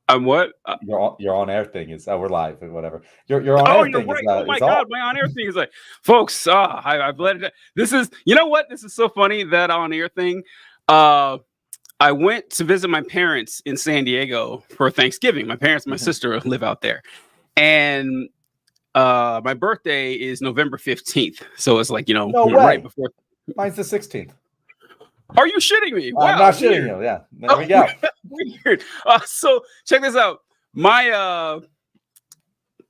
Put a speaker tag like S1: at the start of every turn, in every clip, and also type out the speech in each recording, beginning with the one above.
S1: I'm what?
S2: Your on air thing is we're live and whatever. Your on
S1: Oh,
S2: air
S1: you're
S2: thing
S1: right. Oh my
S2: is all.
S1: God, my on air thing is like, folks. I've let it. This is, you know what? This is so funny, that on air thing. I went to visit my parents in San Diego for Thanksgiving. My parents and my sister live out there, and my birthday is November 15th. So it's like,
S2: No
S1: right
S2: way.
S1: before.
S2: Mine's the 16th.
S1: Are you shitting me?
S2: I'm
S1: Wow,
S2: not shitting
S1: weird.
S2: you. Yeah, there we go.
S1: Weird. So check this out. My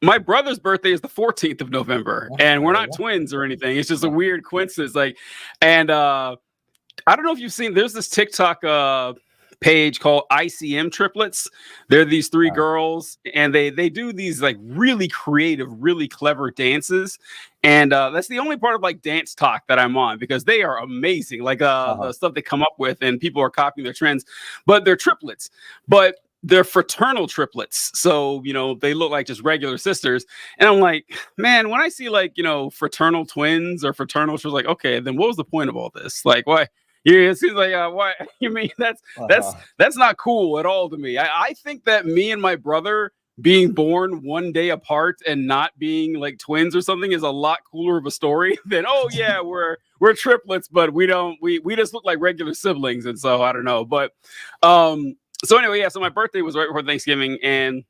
S1: brother's birthday is the 14th of November, and we're not twins or anything. It's just a weird coincidence. Like, and I don't know if you've seen, there's this TikTok page called ICM Triplets. They're these three girls, and they do these like really creative, really clever dances. And that's the only part of like Dance Talk that I'm on, because they are amazing. Like the stuff they come up with, and people are copying their trends, but they're triplets. But they're fraternal triplets. So, they look like just regular sisters. And I'm like, man, when I see like, fraternal twins or fraternal, she was like, okay, then what was the point of all this? Like, why? Yeah, it seems like, why? You mean that's not cool at all to me. I think that me and my brother being born one day apart and not being like twins or something is a lot cooler of a story than, oh yeah, we're triplets, but we just look like regular siblings. And so I don't know. But so anyway, yeah, so my birthday was right before Thanksgiving, and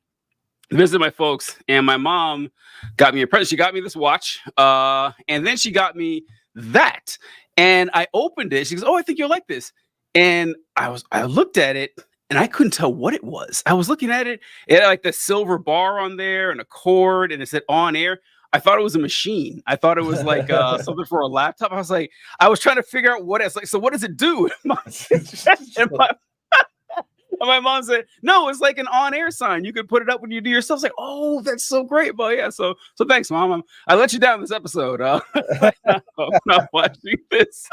S1: visited my folks, and my mom got me a present. She got me this watch, and then she got me that. And I opened it. She goes, "Oh, I think you'll like this." And I looked at it, and I couldn't tell what it was. I was looking at it. It had like the silver bar on there and a cord, and it said on air. I thought it was a machine. I thought it was like something for a laptop. I was trying to figure out what it's like. So what does it do? And my mom said, "No, it's like an on-air sign. You could put it up when you do your stuff." I was like, "Oh, that's so great!" But yeah, so thanks, Mom. I let you down this episode. I'm not watching this,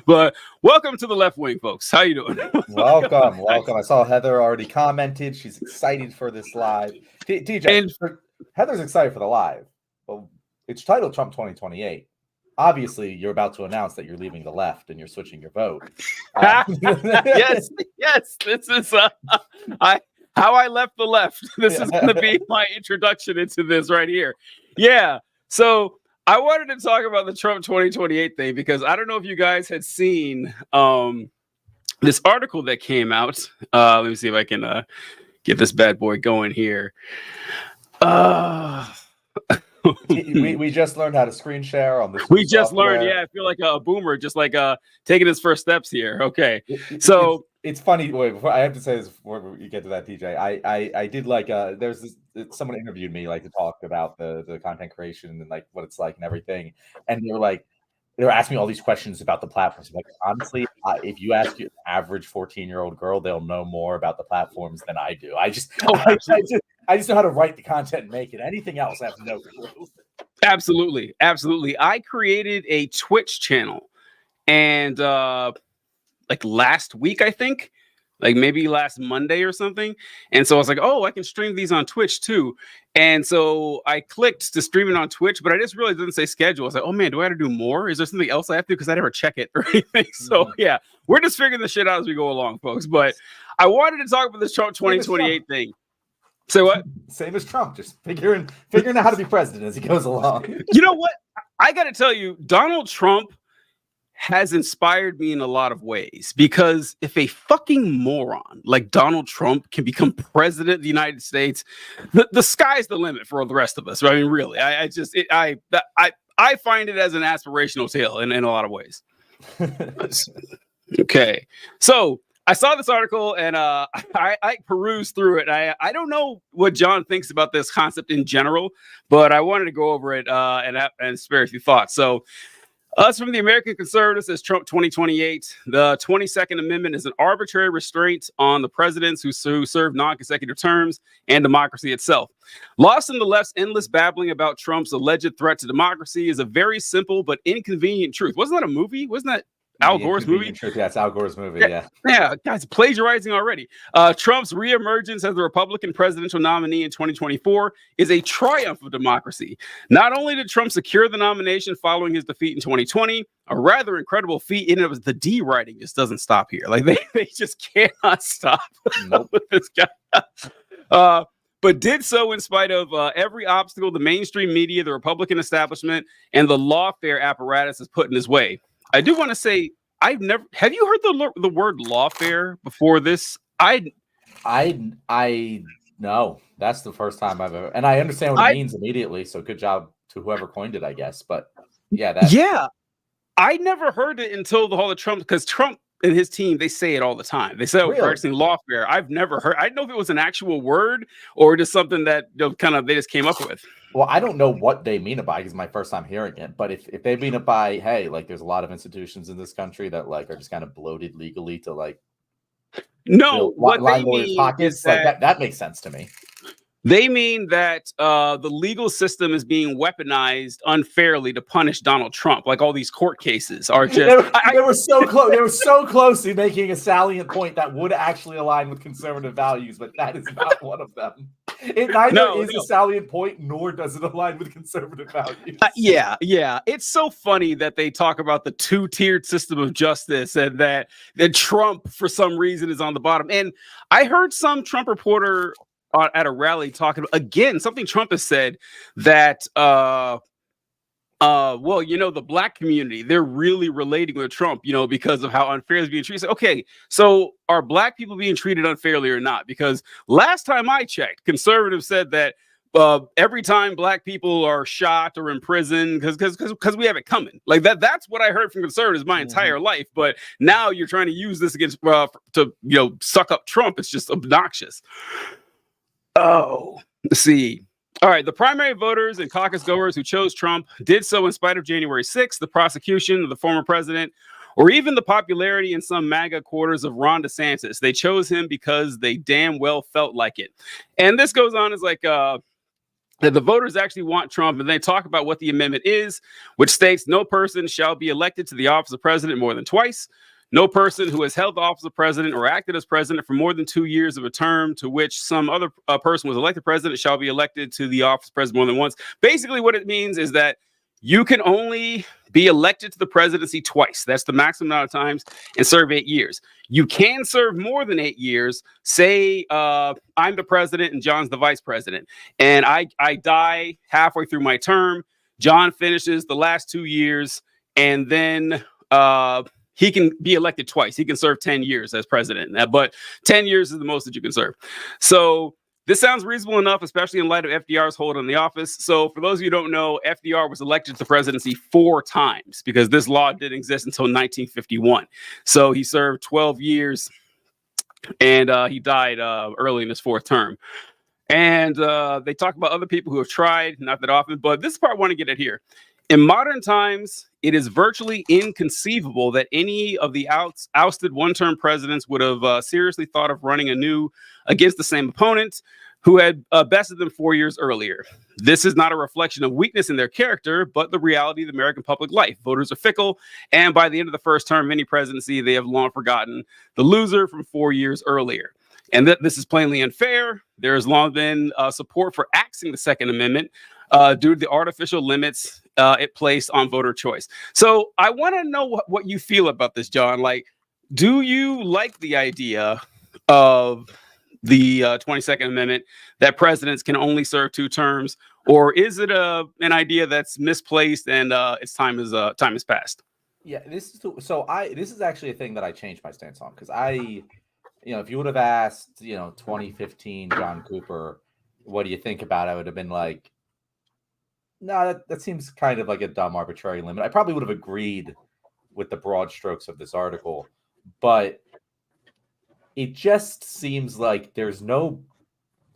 S1: but welcome to the Left Wing, folks. How you doing?
S2: Welcome. I saw Heather already commented. She's excited for this live. TJ, Heather's excited for the live. Well, it's titled Trump 2028. Obviously, you're about to announce that you're leaving the left and you're switching your vote.
S1: Yes. This is how I left the left. This is going to be my introduction into this right here. Yeah. So I wanted to talk about the Trump 2028 thing, because I don't know if you guys had seen this article that came out. Let me see if I can get this bad boy going here.
S2: We just learned how to screen share on this.
S1: We just learned, yeah. I feel like a boomer, just like taking his first steps here. Okay, so
S2: it's funny. Wait, before I have to say this before you get to that, TJ. I did like there's this, someone interviewed me like to talk about the content creation and like what it's like and everything, and they were asking me all these questions about the platforms. Like, honestly, if you ask an average 14-year-old girl, they'll know more about the platforms than I do. I just know how to write the content and make it. Anything else, I have no clue.
S1: Absolutely. I created a Twitch channel, and like last week, I think, like maybe last Monday or something. And so I was like, oh, I can stream these on Twitch too. And so I clicked to stream it on Twitch, but I just realized it didn't say schedule. I was like, oh man, do I have to do more? Is there something else I have to do? Because I never check it or anything. So yeah, we're just figuring this shit out as we go along, folks. But I wanted to talk about this Trump 2028 thing. Say what?
S2: Same as Trump, just figuring out how to be president as he goes along.
S1: You know what? I got to tell you, Donald Trump has inspired me in a lot of ways, because if a fucking moron like Donald Trump can become president of the United States, the sky's the limit for the rest of us. I mean, really, I find it as an aspirational tale in a lot of ways. Okay, so I saw this article and I perused through it. I don't know what John thinks about this concept in general, but I wanted to go over it and spare a few thoughts. So us from the American Conservatives says Trump 2028. The 22nd Amendment is an arbitrary restraint on the presidents who serve non-consecutive terms and democracy itself. Lost in the left's endless babbling about Trump's alleged threat to democracy is a very simple but inconvenient truth. Wasn't that a movie? Wasn't that Al Gore's movie.
S2: Truth. Yeah, it's Al Gore's movie.
S1: Yeah, guys, plagiarizing already. Trump's reemergence as the Republican presidential nominee in 2024 is a triumph of democracy. Not only did Trump secure the nomination following his defeat in 2020, a rather incredible feat in it was the D writing just doesn't stop here. Like they just cannot stop with this guy. But did so in spite of every obstacle the mainstream media, the Republican establishment, and the lawfare apparatus has put in his way. I do want to say, have you heard the word lawfare before this?
S2: No, that's the first time I've ever, and I understand what it means immediately. So good job to whoever coined it, I guess. But yeah,
S1: I never heard it until the whole of Trump, because Trump and his team, they say it all the time. They say, "Oh, practicing lawfare." I've never heard. I don't know if it was an actual word or just something that they just came up with.
S2: Well, I don't know what they mean it by, because it's my first time hearing it. But if they mean it by, hey, like there's a lot of institutions in this country that like are just kind of bloated legally to like
S1: what they mean
S2: pockets,
S1: is
S2: like that makes sense to me.
S1: They mean that the legal system is being weaponized unfairly to punish Donald Trump. Like all these court cases are just.
S2: They were so close. They were so close to making a salient point that would actually align with conservative values, but that is not one of them. It neither is a salient point, nor does it align with conservative values.
S1: Yeah. It's so funny that they talk about the two-tiered system of justice and that Trump, for some reason, is on the bottom. And I heard some Trump reporter at a rally talking about, again, something Trump has said that, the black community, they're really relating with Trump, because of how unfair is being treated. Okay, so are black people being treated unfairly or not? Because last time I checked, conservatives said that every time black people are shot or in prison, because we have it coming. Like that's what I heard from conservatives my entire life. But now you're trying to use this against to suck up Trump. It's just obnoxious. Oh, let's see. All right. The primary voters and caucus goers who chose Trump did so in spite of January 6th, the prosecution of the former president, or even the popularity in some MAGA quarters of Ron DeSantis. They chose him because they damn well felt like it. And this goes on as like that the voters actually want Trump, and they talk about what the amendment is, which states no person shall be elected to the office of president more than twice. No person who has held the office of president or acted as president for more than 2 years of a term to which some other person was elected president shall be elected to the office of president more than once. Basically, what it means is that you can only be elected to the presidency twice. That's the maximum amount of times, and serve 8 years. You can serve more than 8 years. Say I'm the president and John's the vice president, and I die halfway through my term. John finishes the last 2 years, and then he can be elected twice. He can serve 10 years as president, but 10 years is the most that you can serve. So this sounds reasonable enough, especially in light of FDR's hold on the office. So for those of you who don't know, FDR was elected to the presidency 4 times because this law didn't exist until 1951. So he served 12 years and he died early in his 4th term. And they talk about other people who have tried, not that often, but this part I want to get at here. In modern times, it is virtually inconceivable that any of the ousted one-term presidents would have seriously thought of running anew against the same opponent who had bested them 4 years earlier. This is not a reflection of weakness in their character, but the reality of American public life. Voters are fickle, and by the end of the first term of any presidency, they have long forgotten the loser from 4 years earlier. And this is plainly unfair. There has long been support for axing the Second Amendment due to the artificial limits it placed on voter choice. So I want to know what you feel about this, John. Like, do you like the idea of the 22nd Amendment that presidents can only serve 2 terms, or is it an idea that's misplaced and its time has passed?
S2: Yeah, this is actually a thing that I changed my stance on, because if you would have asked 2015 John Cooper, what do you think about it, I would have been like, no, that seems kind of like a dumb arbitrary limit. I probably would have agreed with the broad strokes of this article, but it just seems like there's no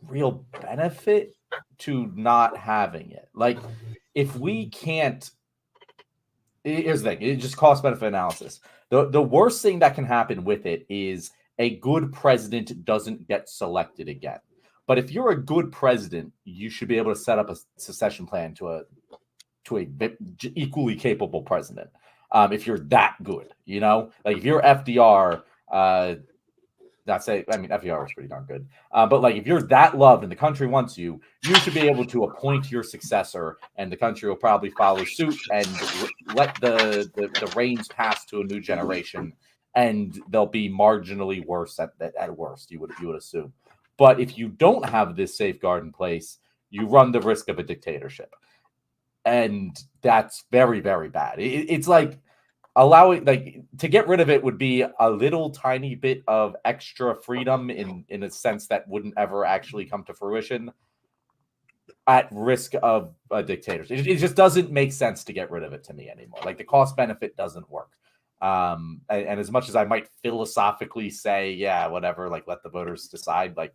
S2: real benefit to not having it. Like, if we can't, here's the thing, it just cost benefit analysis. The worst thing that can happen with it is a good president doesn't get selected again. But if you're a good president, you should be able to set up a succession plan to a equally capable president. if you're that good, you know, like if you're FDR, FDR was pretty darn good. But like if you're that loved and the country wants you, you should be able to appoint your successor, and the country will probably follow suit and let the reins pass to a new generation, and they'll be marginally worse at worst. You would assume. But if you don't have this safeguard in place, you run the risk of a dictatorship, and that's very, very bad. It's like allowing, like, to get rid of it would be a little tiny bit of extra freedom in a sense that wouldn't ever actually come to fruition, at risk of a dictatorship. It just doesn't make sense to get rid of it to me anymore. Like, the cost benefit doesn't work. And as much as I might philosophically say, yeah, whatever, like, let the voters decide, like,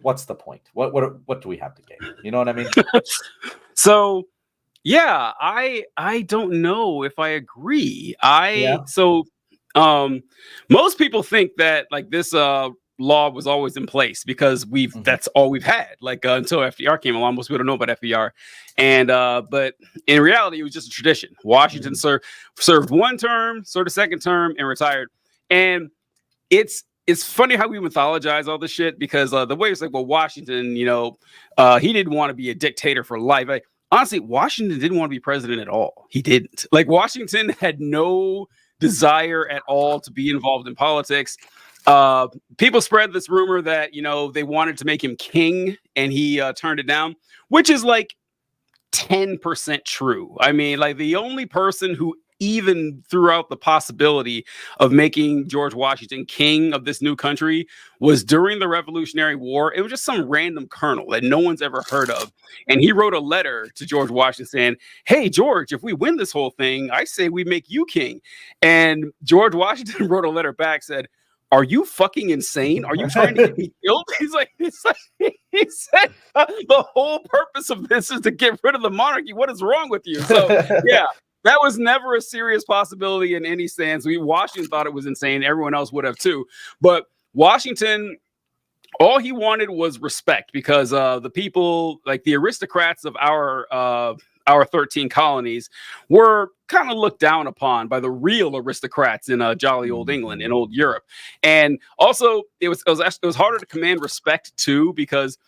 S2: what's the point? What do we have to gain? You know what I mean?
S1: So yeah, I don't know if I agree. Most people think that, like, this law was always in place because that's all we've had, like, until FDR came along. Most people don't know about FDR, and but in reality it was just a tradition. Washington served one term, served a second term, and retired. And it's funny how we mythologize all this shit, because the way it's like, well, Washington, you know, he didn't want to be a dictator for life. Honestly, Washington didn't want to be president at all. He didn't. Like, Washington had no desire at all to be involved in politics. People spread this rumor that, you know, they wanted to make him king, and he turned it down, which is like 10% true. I mean, like, the only person who even threw out the possibility of making George Washington king of this new country was during the Revolutionary War. It was just some random colonel that no one's ever heard of. And he wrote a letter to George Washington saying, hey, George, if we win this whole thing, I say we make you king. And George Washington wrote a letter back, said, are you fucking insane? Are you trying to get me killed? He said, the whole purpose of this is to get rid of the monarchy. What is wrong with you? So, yeah. That was never a serious possibility in any sense. Washington thought it was insane. Everyone else would have too. But Washington, all he wanted was respect, because the people, like the aristocrats of our 13 colonies, were kind of looked down upon by the real aristocrats in jolly old England and old Europe. And also, it was harder to command respect too, because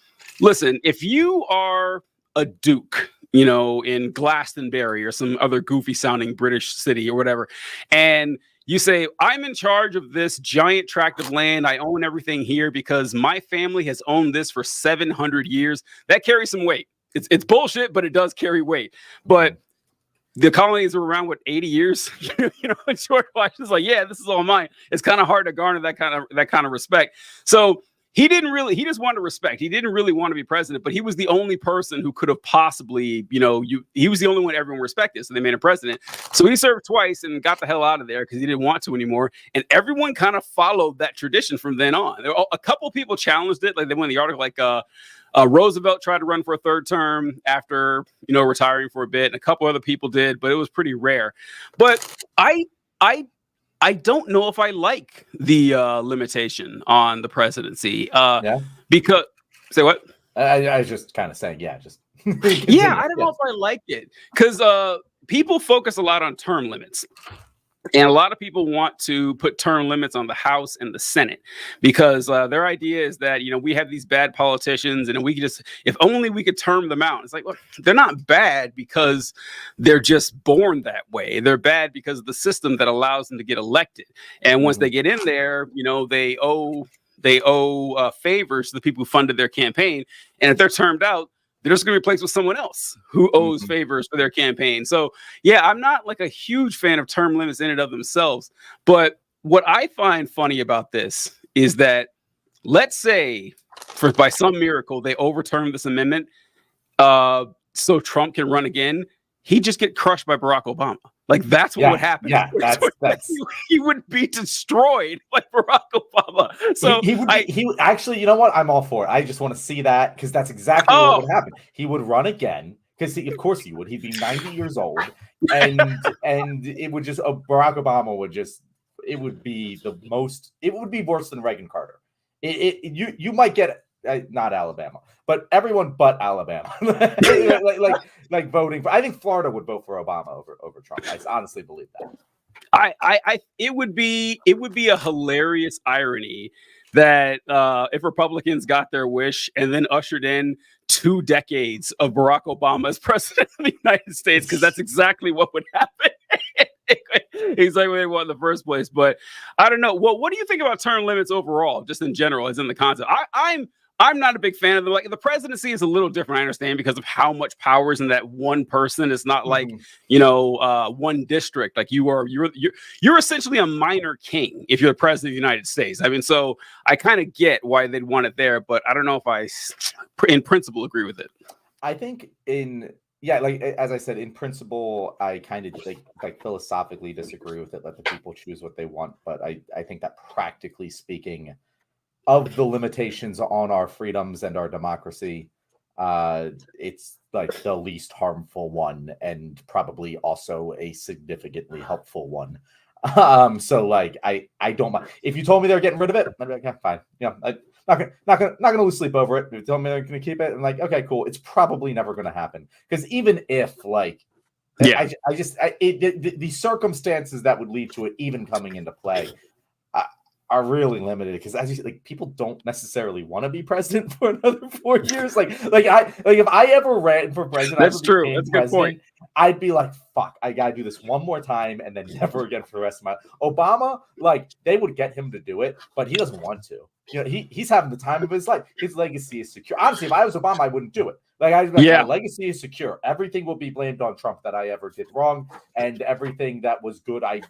S1: listen, if you are a duke, you know, in Glastonbury or some other goofy sounding British city or whatever, and you say, I'm in charge of this giant tract of land, I own everything here because my family has owned this for 700 years, that carries some weight. It's bullshit, but it does carry weight. But the colonies were around, 80 years? You know, and George Washington's like, yeah, this is all mine. It's kind of hard to garner that kind of respect. So he just wanted respect. He didn't really want to be president, but he was the only person who could have possibly, you know, he was the only one everyone respected. So they made him president. So he served twice and got the hell out of there because he didn't want to anymore. And everyone kind of followed that tradition from then on. A couple people challenged it. Like, they went in the article, like Roosevelt tried to run for a third term after, you know, retiring for a bit. And a couple other people did, but it was pretty rare. But I don't know if I like the limitation on the presidency. Because, say what?
S2: I was just kind of saying, yeah, just
S1: yeah. I don't know if I like it, because people focus a lot on term limits. And a lot of people want to put term limits on the House and the Senate, because their idea is that, you know, we have these bad politicians and we could just, if only we could term them out. It's like, well, they're not bad because they're just born that way. They're bad because of the system that allows them to get elected. And once they get in there, you know, they owe favors to the people who funded their campaign. And if they're termed out, they're just going to be replaced with someone else who owes favors for their campaign. So, yeah, I'm not like a huge fan of term limits in and of themselves. But what I find funny about this is that, let's say, by some miracle, they overturn this amendment so Trump can run again. He'd just get crushed by Barack Obama. Like, that's what would happen.
S2: Yeah,
S1: he would be destroyed like Barack Obama. So
S2: he would actually, you know what? I'm all for it. I just want to see that, because that's exactly what would happen. He would run again, because of course he would. He'd be 90 years old, and it would just Barack Obama would just, it would be worse than Reagan Carter. You might get not Alabama, but everyone but Alabama, like voting for. I think Florida would vote for Obama over Trump. I honestly believe that.
S1: It would be a hilarious irony that if Republicans got their wish and then ushered in 2 decades of Barack Obama as president of the United States, because that's exactly what would happen. Exactly what they want in the first place. But I don't know. Well, what do you think about term limits overall, just in general, as in the concept? I'm not a big fan of them. Like, the presidency is a little different, I understand, because of how much power is in that one person. It's not like, one district. Like, you're essentially a minor king if you're the president of the United States. I mean, so I kind of get why they'd want it there, but I don't know if I, in principle, agree with it.
S2: I think like as I said, in principle, I kind of like philosophically disagree with it. Let the people choose what they want, but I think that practically speaking, of the limitations on our freedoms and our democracy, it's like the least harmful one, and probably also a significantly helpful one. So like I don't mind. If you told me they're getting rid of it, I'd be like, yeah, fine. Not gonna lose sleep over it. If you tell me they're gonna keep it, I'm like, okay, cool. It's probably never gonna happen, because even if like,
S1: yeah,
S2: the circumstances that would lead to it even coming into play are really limited, because as you said, like, people don't necessarily want to be president for another 4 years. Like if I ever ran for president,
S1: that's true. That's a good point.
S2: I'd be like, fuck, I gotta do this one more time and then never again for the rest of my. Obama, like, they would get him to do it, but he doesn't want to. He's having the time of his life. His legacy is secure. Honestly, if I was Obama, I wouldn't do it. My legacy is secure. Everything will be blamed on Trump that I ever did wrong, and everything that was good, I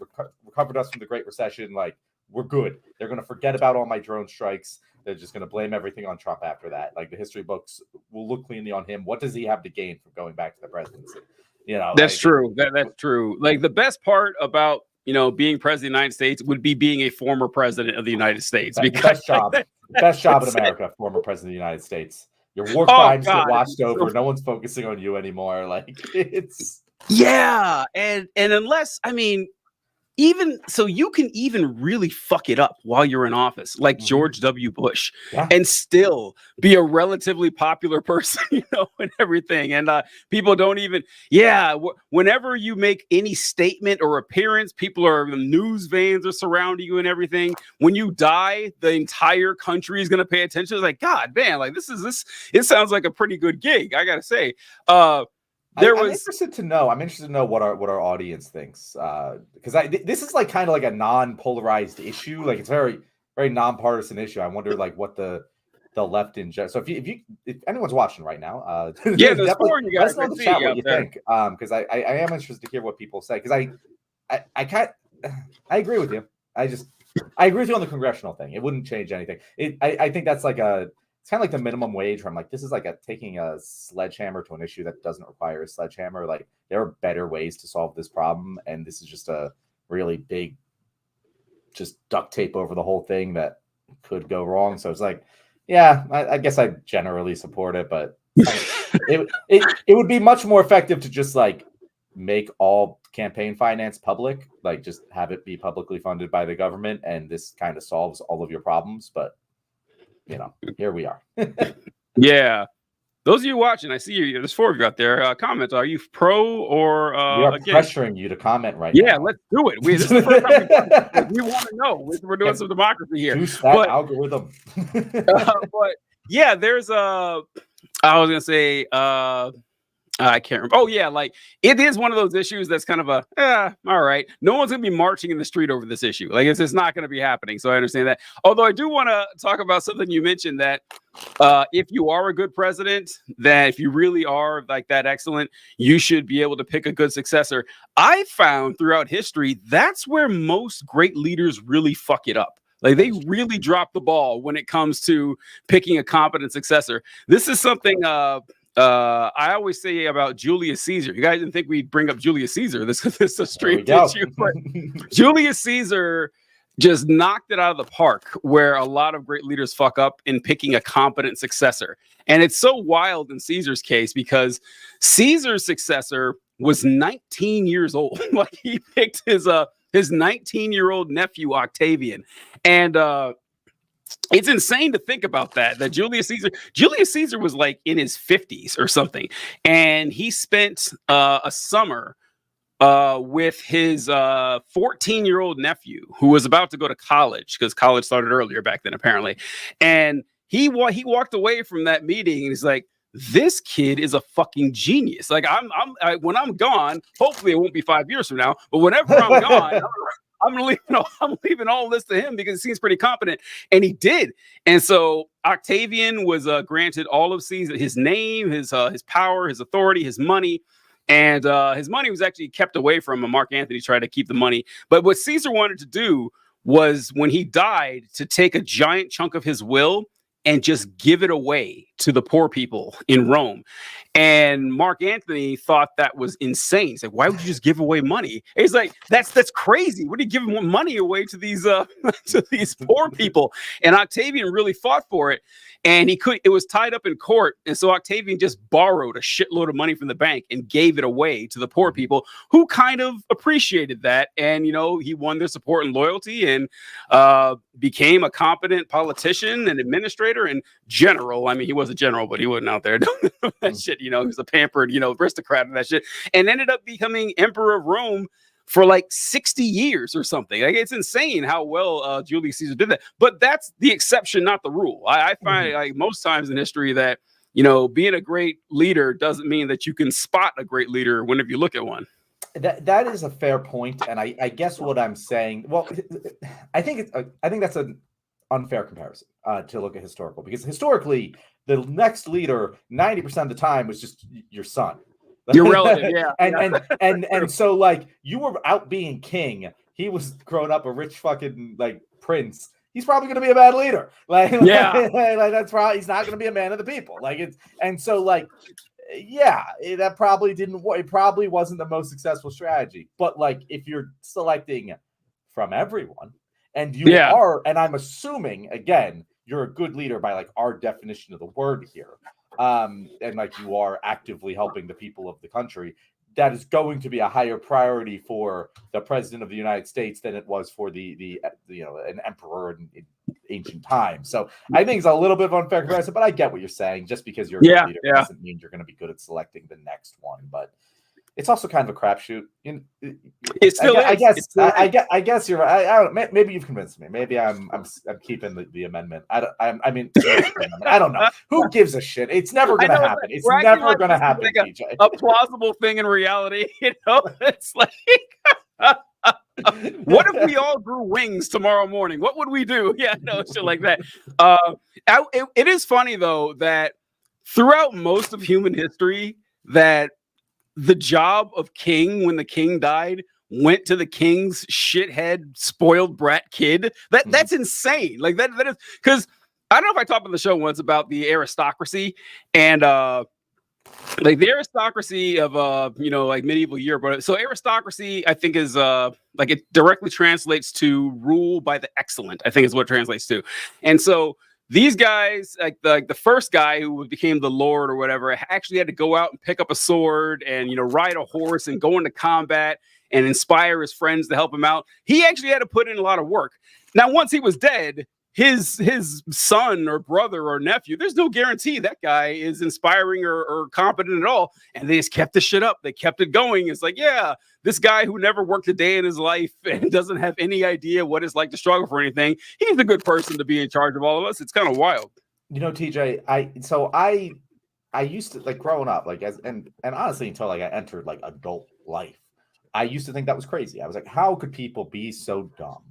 S2: recovered us from the Great Recession. Like, we're good. They're going to forget about all my drone strikes. They're just going to blame everything on Trump after that. Like, the history books will look cleanly on him. What does he have to gain from going back to the presidency?
S1: That's true. That's true. Like, the best part about, being president of the United States would be being a former president of the United States. Because
S2: best job in America, former president of the United States. Your war crimes get watched over. No one's focusing on you anymore. Like, it's.
S1: Yeah. And unless, even so, you can even really fuck it up while you're in office, like George W. Bush, and still be a relatively popular person, and everything. And people don't even, whenever you make any statement or appearance, the news vans are surrounding you and everything. When you die, the entire country is going to pay attention. It's like, God, man, like, it sounds like a pretty good gig, I got to say. I'm interested to know what our audience thinks, because this is like kind of like a non-polarized issue. Like, it's very, very non-partisan issue. I wonder like what the left in general. So if anyone's watching right now, there's 4 you guys.
S2: Let us know in the chat what you think, because I am interested to hear what people say, because I agree with you. I agree with you on the congressional thing. It wouldn't change anything. I think that's like it's kind of like the minimum wage, where I'm like, this is like taking a sledgehammer to an issue that doesn't require a sledgehammer. Like, there are better ways to solve this problem, and this is just a really big, just duct tape over the whole thing that could go wrong. So it's like, I guess I generally support it, but it would be much more effective to just like make all campaign finance public, like just have it be publicly funded by the government, and this kind of solves all of your problems. But here we are.
S1: Yeah. Those of you watching, I see you. There's 4 of you out there. Comment. Are you pro or
S2: we are pressuring you to comment right now?
S1: Yeah, let's do it. This is the first time we want to know. We're doing some democracy here.
S2: But algorithm.
S1: But yeah, there's I was gonna say I can't remember. Oh yeah, like, it is one of those issues that's kind of all right. No one's gonna be marching in the street over this issue. Like, it's just not gonna be happening. So I understand that. Although I do want to talk about something you mentioned, that if you are a good president, that if you really are like that excellent, you should be able to pick a good successor. I found throughout history that's where most great leaders really fuck it up. Like, they really drop the ball when it comes to picking a competent successor. This is something I always say about Julius Caesar. You guys didn't think we'd bring up Julius Caesar. This is a straight issue. But Julius Caesar just knocked it out of the park, where a lot of great leaders fuck up in picking a competent successor. And it's so wild in Caesar's case, because Caesar's successor was 19 years old. Like, he picked his 19-year-old nephew Octavian. And it's insane to think about that Julius Caesar was like in his 50s or something, and he spent a summer with his 14-year-old nephew who was about to go to college, because college started earlier back then apparently, and he walked away from that meeting and he's like, this kid is a fucking genius. Like when I'm gone, hopefully it won't be 5 years from now, but whenever I'm gone, I'm leaving all this to him because he seems pretty competent, and he did. And so Octavian was granted all of Caesar, his name, his power, his authority, his money, and his money was actually kept away from him. Mark Antony tried to keep the money, but what Caesar wanted to do was, when he died, to take a giant chunk of his will and just give it away to the poor people in Rome. And Mark Antony thought that was insane. He's like, why would you just give away money? And he's like, that's crazy. What are you giving money away to these to these poor people? And Octavian really fought for it. And it was tied up in court. And so Octavian just borrowed a shitload of money from the bank and gave it away to the poor people, who kind of appreciated that. And, he won their support and loyalty, and became a competent politician and administrator and general. I mean, he was a general, but he wasn't out there doing that shit. He was a pampered, aristocrat and that shit, and ended up becoming emperor of Rome for like 60 years or something. Like, it's insane how well Julius Caesar did that. But that's the exception, not the rule. I find like most times in history that, being a great leader doesn't mean that you can spot a great leader whenever you look at one.
S2: That is a fair point, and I guess what I'm saying, well, I think that's an unfair comparison to look at historical, because historically the next leader 90% of the time was just your son.
S1: Your relative, yeah.
S2: and so, like, you were out being king. He was growing up a rich fucking like prince. He's probably going to be a bad leader. Like that's probably, he's not going to be a man of the people. Like, it's, and so, like, yeah, that probably didn't. It probably wasn't the most successful strategy. But like, if you're selecting from everyone, and you are, and I'm assuming again, you're a good leader by like our definition of the word here. And like, you are actively helping the people of the country, that is going to be a higher priority for the president of the United States than it was for the an emperor in ancient times. So I think it's a little bit of unfair comparison, but I get what you're saying. Just because you're a good leader doesn't mean you're going to be good at selecting the next one. But it's also kind of a crapshoot.
S1: It still is.
S2: I guess you're right. I don't. Maybe you've convinced me. Maybe I'm keeping the amendment. I mean, I don't know. Who gives a shit? It's never going to happen. It's never going to happen.
S1: Like a plausible thing in reality. It's like, what if we all grew wings tomorrow morning? What would we do? Yeah, no, shit like that. It is funny though that throughout most of human history, that the job of king, when the king died, went to the king's shithead, spoiled brat kid. That's insane. Like, that is, because I don't know if I talked on the show once about the aristocracy, and like the aristocracy of like medieval Europe. So aristocracy, I think, is like, it directly translates to rule by the excellent, I think is what it translates to. And so these guys, like the first guy who became the lord or whatever, actually had to go out and pick up a sword and ride a horse and go into combat and inspire his friends to help him out. He actually had to put in a lot of work. Now, once he was dead, his son or brother or nephew, there's no guarantee that guy is inspiring or competent at all. And they just kept the shit up. They kept it going. It's like, yeah, this guy who never worked a day in his life and doesn't have any idea what it's like to struggle for anything, he's a good person to be in charge of all of us. It's kind of wild.
S2: TJ, I used to, like, growing up, like, and honestly, until like I entered like adult life, I used to think that was crazy. I was like, how could people be so dumb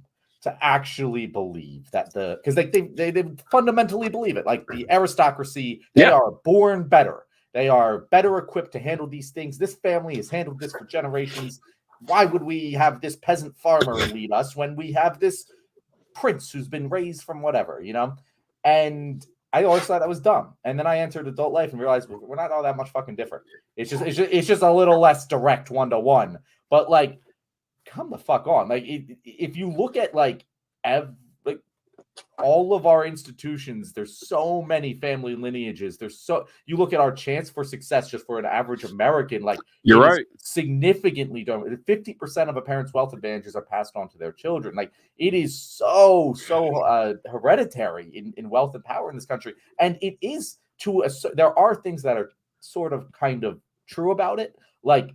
S2: to actually believe that because they fundamentally believe it. Like, the aristocracy, they are born better. They are better equipped to handle these things. This family has handled this for generations. Why would we have this peasant farmer lead us when we have this prince who's been raised from whatever, And I always thought that was dumb. And then I entered adult life and realized we're not all that much fucking different. It's just a little less direct 1-to-1. But like, come the fuck on. Like, if you look at like all of our institutions, there's so many family lineages. You look at our chance for success just for an average American, like
S1: You're right.
S2: significantly done. 50% of a parent's wealth advantages are passed on to their children. Like it is so hereditary in wealth and power in this country. And it is there are things that are sort of kind of true about it. Like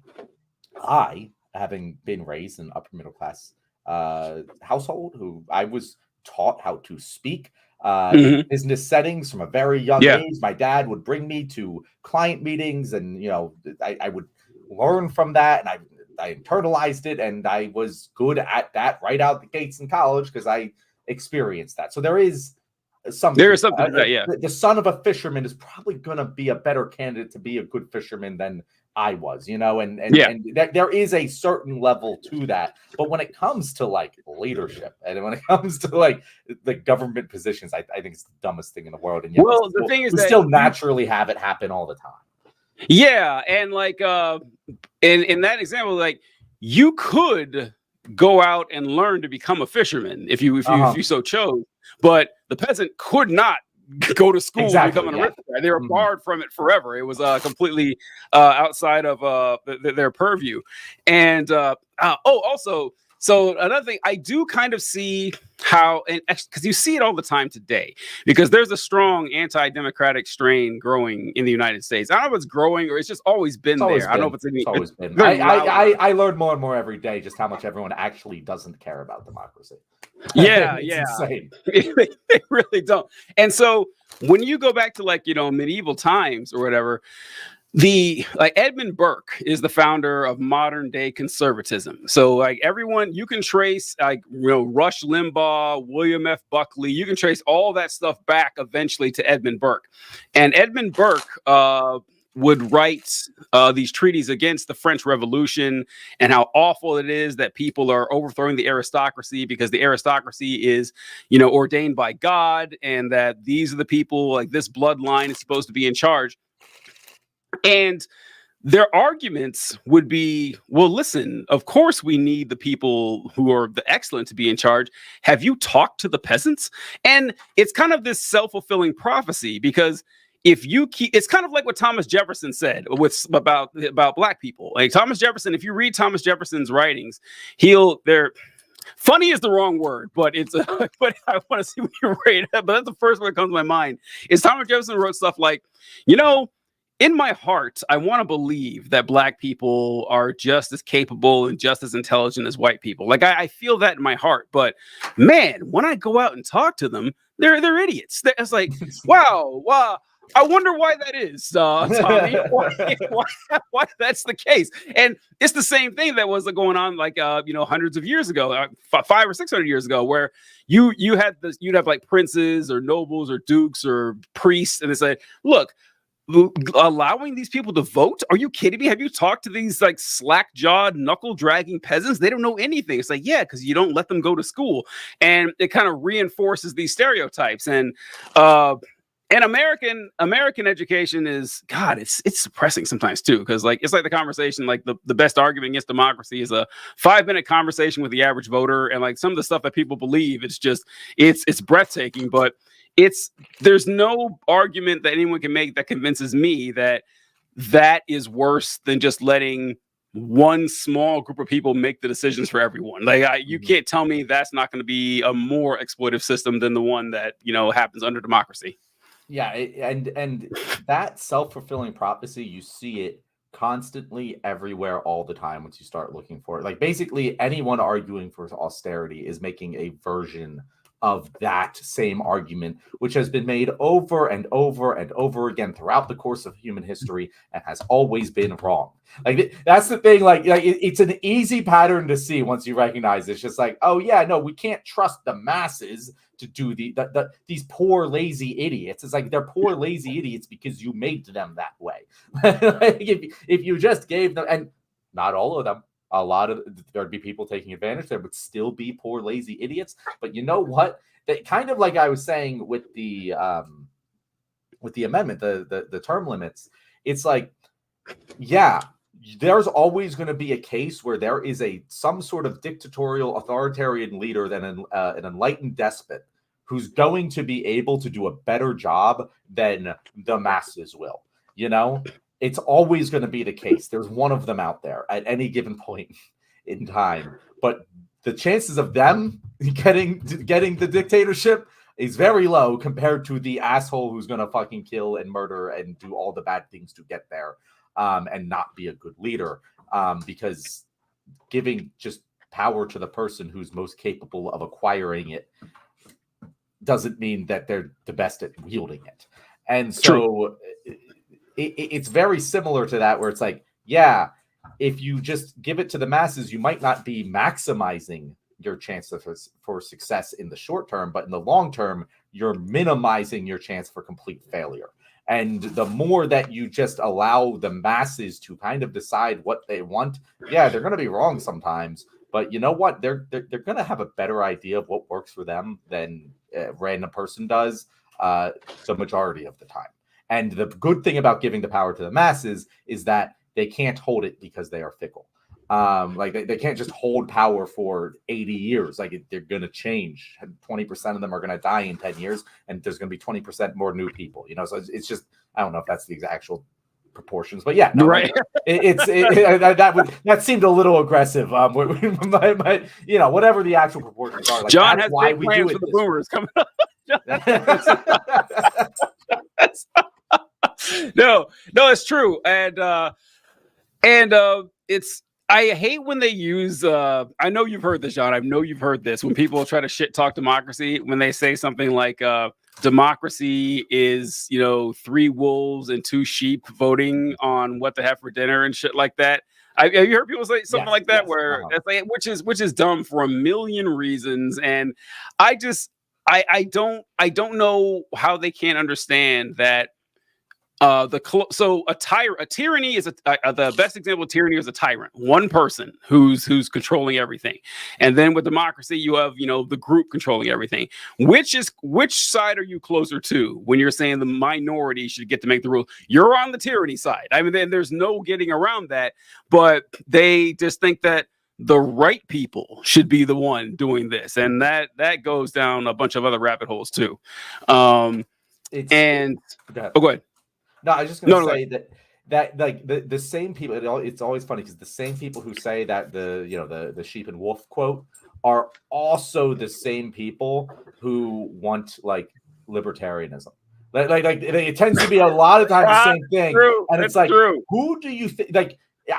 S2: I, having been raised in upper middle class household, who I was taught how to speak in business settings from a very young age. My dad would bring me to client meetings, and I would learn from that, and I internalized it, and I was good at that right out the gates in college because I experienced that. So there is something.
S1: There is something to that, yeah.
S2: The son of a fisherman is probably going to be a better candidate to be a good fisherman than I was, and there is a certain level to that. But when it comes to like leadership and when it comes to like the government positions, I think it's the dumbest thing in the world. And yet
S1: the thing is,
S2: we still naturally have it happen all the time.
S1: Yeah, and like in that example, like you could go out and learn to become a fisherman if you so chose, but the peasant could not go to school and become an aristocrat. They were barred from it forever. It was completely outside of their purview. And also, so another thing, I do kind of see how, and because you see it all the time today, because there's a strong anti-democratic strain growing in the United States. I don't know if it's growing or it's just always been there. I don't know if it's
S2: always been. I learn more and more every day just how much everyone actually doesn't care about democracy.
S1: Yeah,
S2: insane.
S1: They really don't. And so when you go back to like medieval times or whatever, Edmund Burke is the founder of modern day conservatism. So like everyone, you can trace Rush Limbaugh, William F. Buckley, you can trace all that stuff back eventually to Edmund Burke. And Edmund Burke would write these treaties against the French Revolution and how awful it is that people are overthrowing the aristocracy because the aristocracy is, ordained by God, and that these are the people, like this bloodline is supposed to be in charge. And their arguments would be, well, listen, of course we need the people who are the excellent to be in charge. Have you talked to the peasants? And it's kind of this self-fulfilling prophecy, because if you keep, it's kind of like what Thomas Jefferson said about black people. Like Thomas Jefferson, if you read Thomas Jefferson's writings, funny is the wrong word, but it's but I want to see what you rate. But that's the first one that comes to my mind. Is Thomas Jefferson wrote stuff like, in my heart, I want to believe that black people are just as capable and just as intelligent as white people. Like I feel that in my heart, but man, when I go out and talk to them, they're idiots. It's like, wow. I wonder why that is, Tommy. Why that's the case? And it's the same thing that was going on, like hundreds of years ago, 500 or 600 years ago, where you'd have like princes or nobles or dukes or priests, and they say, look, allowing these people to vote? Are you kidding me? Have you talked to these like slack-jawed, knuckle-dragging peasants? They don't know anything. It's like, yeah, because you don't let them go to school, and it kind of reinforces these stereotypes. And American education is, God, it's suppressing sometimes too, because like it's like the conversation, like the best argument against democracy is a 5-minute conversation with the average voter, and like some of the stuff that people believe, it's breathtaking, but there's no argument that anyone can make that convinces me that is worse than just letting one small group of people make the decisions for everyone. Like you can't tell me that's not going to be a more exploitive system than the one that happens under democracy.
S2: Yeah, and that self-fulfilling prophecy, you see it constantly everywhere all the time once you start looking for it. Like basically anyone arguing for austerity is making a version of that same argument, which has been made over and over and over again throughout the course of human history and has always been wrong. Like that's the thing. Like it's an easy pattern to see once you recognize it. It's just like, oh yeah, no, we can't trust the masses to do these poor lazy idiots. It's like they're poor lazy idiots because you made them that way. Like if you just gave them, and not all of them, a lot of there'd be people taking advantage. There would still be poor lazy idiots. But you know what? They kind of like I was saying with the amendment, the term limits. It's like, yeah, there's always going to be a case where there is some sort of dictatorial authoritarian leader than an enlightened despot who's going to be able to do a better job than the masses will. You know, it's always going to be the case. There's one of them out there at any given point in time, but the chances of them getting the dictatorship is very low compared to the asshole who's going to fucking kill and murder and do all the bad things to get there, and not be a good leader, because giving just power to the person who's most capable of acquiring it doesn't mean that they're the best at wielding it. And so it's very similar to that, where it's like, yeah, if you just give it to the masses, you might not be maximizing your chance for success in the short term, but in the long term, you're minimizing your chance for complete failure. And the more that you just allow the masses to kind of decide what they want, yeah, they're going to be wrong sometimes, but you know what? They're going to have a better idea of what works for them than a random person does, the majority of the time. And the good thing about giving the power to the masses is that they can't hold it because they are fickle. Like they can't just hold power for 80 years. Like they're going to change. 20% of them are going to die in 10 years, and there's going to be 20% more new people. You know, so it's just, I don't know if that's the actual proportions, but yeah, no,
S1: right.
S2: That seemed a little aggressive. You know, whatever the actual proportions are. Like,
S1: John has big plans for the boomers coming up. No, it's true, and it's. I hate when they use. I know you've heard this, John. I know you've heard this when people try to shit talk democracy. When they say something like democracy is, you know, 3 wolves and 2 sheep voting on what to have for dinner and shit like that. Have you heard people say something like that? Where it's like, which is dumb for a million reasons, and I don't know how they can't understand that. A tyranny is the best example of tyranny is a tyrant, one person who's controlling everything, and then with democracy you have, you know, the group controlling everything. Which side are you closer to when you're saying the minority should get to make the rules? You're on the tyranny side. I mean, then there's no getting around that. But they just think that the right people should be the one doing this, and that goes down a bunch of other rabbit holes too. Go ahead.
S2: No, I was just going to say that like the same people. It's always funny because the same people who say that the sheep and wolf quote are also the same people who want like libertarianism. Like it tends to be a lot of times the same thing, and it's like, who do you think? Like,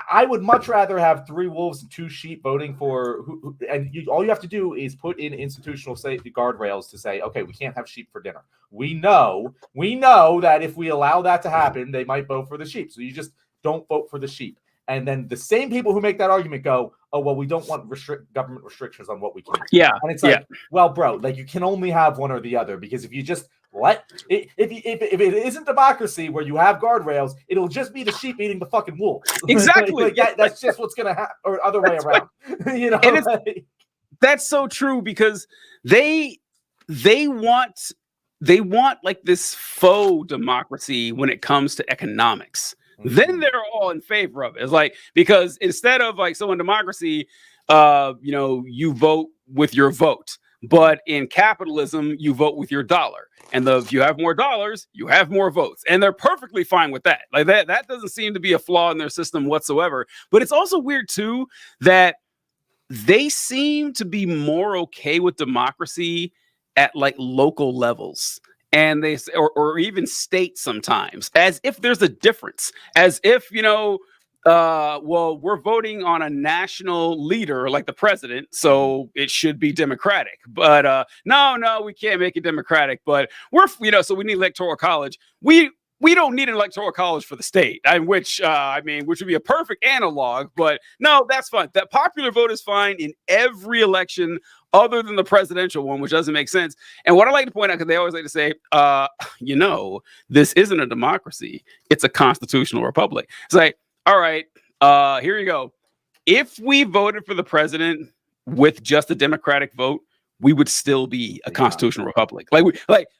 S2: I would much rather have 3 wolves and 2 sheep voting for who and all you have to do is put in institutional safety guardrails to say, okay, we can't have sheep for dinner. We know that if we allow that to happen, they might vote for the sheep. So you just don't vote for the sheep. And then the same people who make that argument go, oh, well, we don't want government restrictions on what we can do.
S1: Yeah.
S2: And it's like, well, bro, like you can only have one or the other, because if you just if it isn't democracy where you have guardrails, it'll just be the sheep eating the fucking wolves.
S1: Exactly.
S2: That's just what's gonna happen, or other way around. You know,
S1: and that's so true, because they want like this faux democracy when it comes to economics. Mm-hmm. Then they're all in favor of it. It's like, because instead of like, so in democracy, you know, you vote with your vote. But in capitalism, you vote with your dollar, and if you have more dollars, you have more votes, and they're perfectly fine with that. Like that doesn't seem to be a flaw in their system whatsoever. But it's also weird too that they seem to be more okay with democracy at like local levels, and they or even state sometimes, as if there's a difference, as if, you know. Well, we're voting on a national leader like the president, so it should be democratic. But no, we can't make it democratic. But so we need electoral college. We don't need an electoral college for the state, which would be a perfect analog. But no, that's fine. That popular vote is fine in every election other than the presidential one, which doesn't make sense. And what I like to point out, because they always like to say, this isn't a democracy; it's a constitutional republic. It's like, all right, here you go. If we voted for the president with just a Democratic vote, we would still be a constitutional republic. Like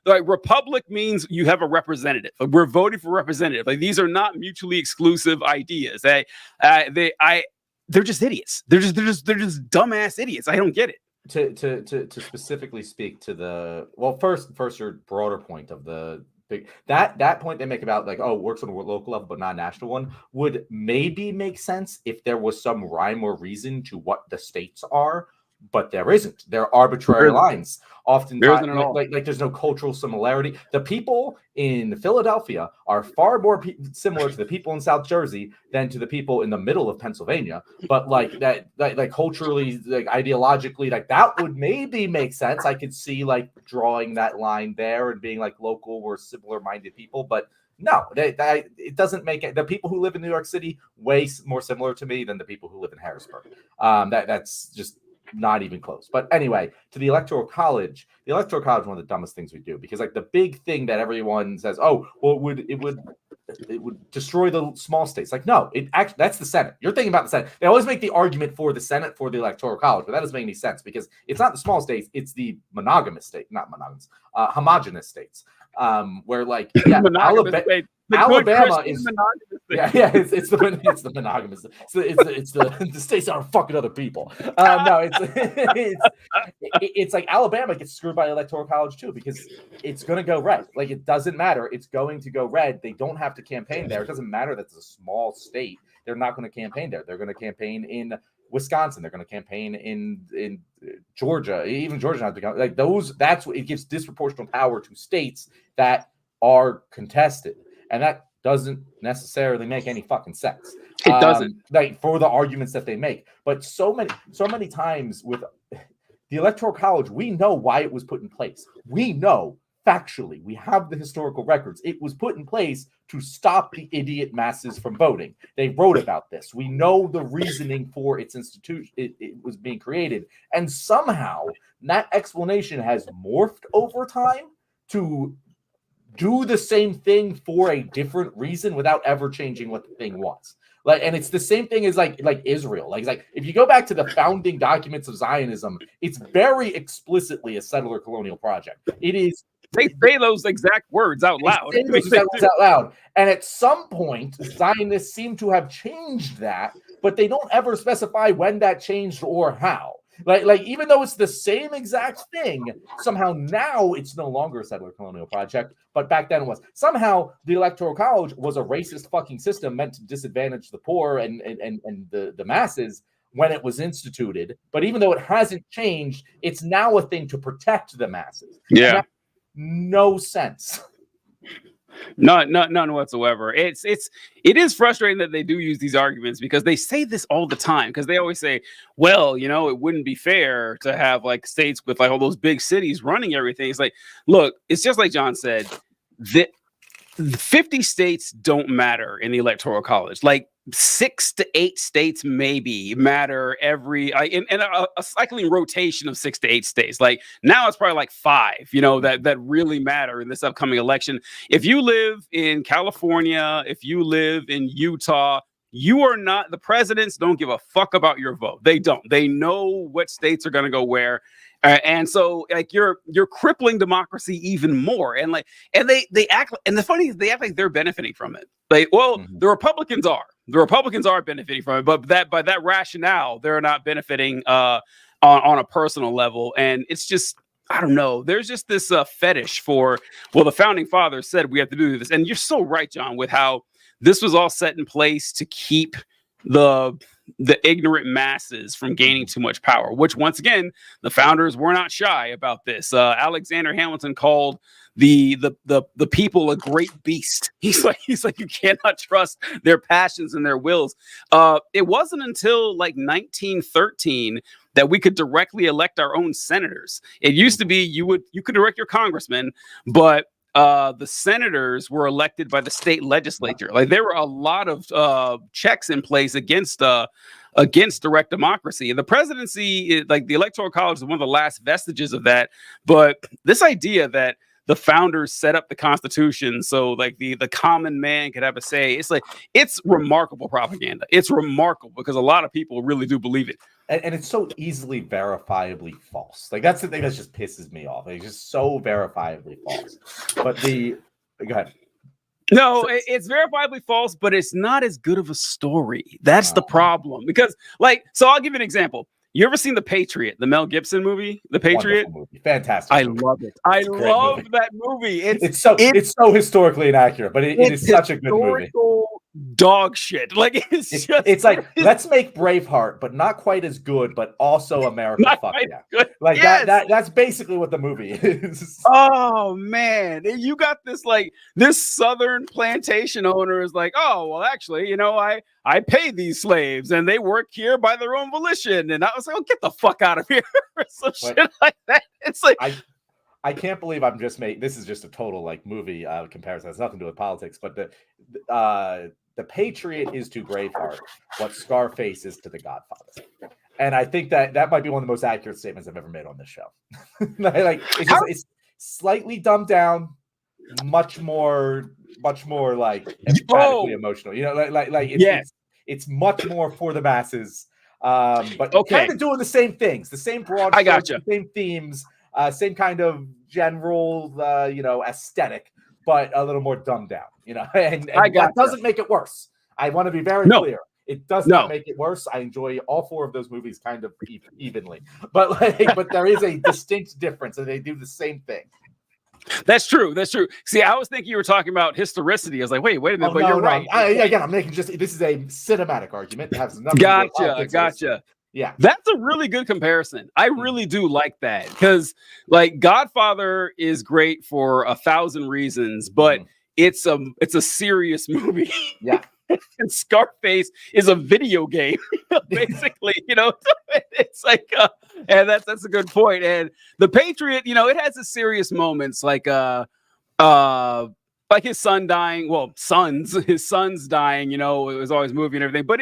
S1: republic means you have a representative. Like, we're voting for representative. Like, these are not mutually exclusive ideas. They're just idiots. They're just dumbass idiots. I don't get it.
S2: to specifically speak to first your broader point of the big that point they make about like, oh, works on a local level but not a national one would maybe make sense if there was some rhyme or reason to what the states are, but there isn't. They're arbitrary lines. Oftentimes, like there's no cultural similarity. The people in Philadelphia are far more similar to the people in South Jersey than to the people in the middle of Pennsylvania. But like that, like culturally, like ideologically, like that would maybe make sense. I could see like drawing that line there and being like local, we're similar-minded people, but. No, it doesn't make it. The people who live in New York City way more similar to me than the people who live in Harrisburg. That's just not even close. But anyway, to the Electoral College is one of the dumbest things we do, because like the big thing that everyone says, oh, well, it would destroy the small states. Like, no, it actually, that's the Senate. You're thinking about the Senate. They always make the argument for the Senate for the Electoral College, but that doesn't make any sense because it's not the small states, it's the homogenous states. Where like Alabama is it's the monogamous. It's the states that are fucking other people. No, it's like Alabama gets screwed by the Electoral College too, because it's going to go red. Like, it doesn't matter. It's going to go red. They don't have to campaign there. It doesn't matter that it's a small state. They're not going to campaign there. They're going to campaign in Wisconsin. They're going to campaign in Georgia. Even Georgia has become like those. That's what it gives disproportional power to states that are contested, and that doesn't necessarily make any fucking sense.
S1: It doesn't,
S2: like, for the arguments that they make. But so many times with the Electoral College, we know why it was put in place. We know factually, we have the historical records. It was put in place to stop the idiot masses from voting. They wrote about this. We know the reasoning for its institution. It was being created, and somehow that explanation has morphed over time to do the same thing for a different reason without ever changing what the thing was. Like, and it's the same thing as like Israel. Like, it's like if you go back to the founding documents of Zionism, it's very explicitly a settler colonial project. It is.
S1: They say those exact words out loud.
S2: They say those exact words out loud. And at some point, Zionists seem to have changed that, but they don't ever specify when that changed or how. Like even though it's the same exact thing, somehow now it's no longer a settler colonial project, but back then it was. Somehow the Electoral College was a racist fucking system meant to disadvantage the poor and the masses when it was instituted. But even though it hasn't changed, it's now a thing to protect the masses.
S1: Yeah.
S2: No sense.
S1: None whatsoever. It is frustrating that they do use these arguments, because they say this all the time, because they always say, well, it wouldn't be fair to have like states with like all those big cities running everything. It's like, look, it's just like John said, that 50 states don't matter in the Electoral College. Like 6 to 8 states maybe matter in a cycling rotation of 6 to 8 states. Like now it's probably like 5, that really matter in this upcoming election. If you live in California, if you live in Utah, you are not, the presidents don't give a fuck about your vote. They don't. They know what states are going to go where. And so like you're crippling democracy even more. And they act, and the funny is they act like they're benefiting from it. Like, well, the Republicans are benefiting from it, but by that rationale, they're not benefiting on a personal level. And it's just, I don't know. There's just this fetish for, well, the founding fathers said we have to do this. And you're so right, John, with how this was all set in place to keep the ignorant masses from gaining too much power, which once again, the founders were not shy about this. Alexander Hamilton called the people a great beast. He's like, you cannot trust their passions and their wills. It wasn't until like 1913 that we could directly elect our own senators. It used to be you could elect your congressman, but the senators were elected by the state legislature. Like there were a lot of checks in place against direct democracy. And the presidency, like the Electoral College, is one of the last vestiges of that. But this idea that the founders set up the Constitution so like the common man could have a say, it's remarkable propaganda. It's remarkable because a lot of people really do believe it.
S2: And it's so easily verifiably false. Like that's the thing that just pisses me off. It's just so verifiably false. But go ahead.
S1: No, it's verifiably false, but it's not as good of a story. That's the problem. Because so I'll give you an example. You ever seen The Patriot, the Mel Gibson movie, The Patriot?
S2: Movie. Fantastic.
S1: I
S2: movie.
S1: love it. I love that movie.
S2: It's so historically inaccurate, but it is such a good movie.
S1: Dog shit. Like
S2: it's like let's make Braveheart, but not quite as good, but also America. Fuck yeah. Good. Like yes. That's basically what the movie is.
S1: Oh man. You got this Southern plantation owner is like, oh well, actually, I pay these slaves and they work here by their own volition. And I was like, oh, get the fuck out of here. Some shit like that. It's like
S2: I can't believe I'm just making this is just a total movie comparison. It's nothing to do with politics, but the Patriot is to Braveheart what Scarface is to The Godfather. And I think that might be one of the most accurate statements I've ever made on this show. It's slightly dumbed down, much more emphatically emotional. It's much more for the masses. But kind of doing the same things, the same broad strokes, the same themes, same kind of general aesthetic, but a little more dumbed down, and that doesn't make it worse. I want to be very clear. It does not make it worse. I enjoy all four of those movies kind of evenly, but there is a distinct difference, and they do the same thing.
S1: That's true. See, I was thinking you were talking about historicity. I was like, wait a minute, but you're right.
S2: I'm making this is a cinematic argument. It has nothing to do with
S1: gotcha.
S2: Yeah,
S1: that's a really good comparison. I really do like that because, Godfather is great for 1,000 reasons, but it's a serious movie.
S2: Yeah,
S1: and Scarface is a video game, basically. It's and that's a good point. And The Patriot, it has its serious moments, like his son dying. Well, his son's dying. It was always movie and everything. But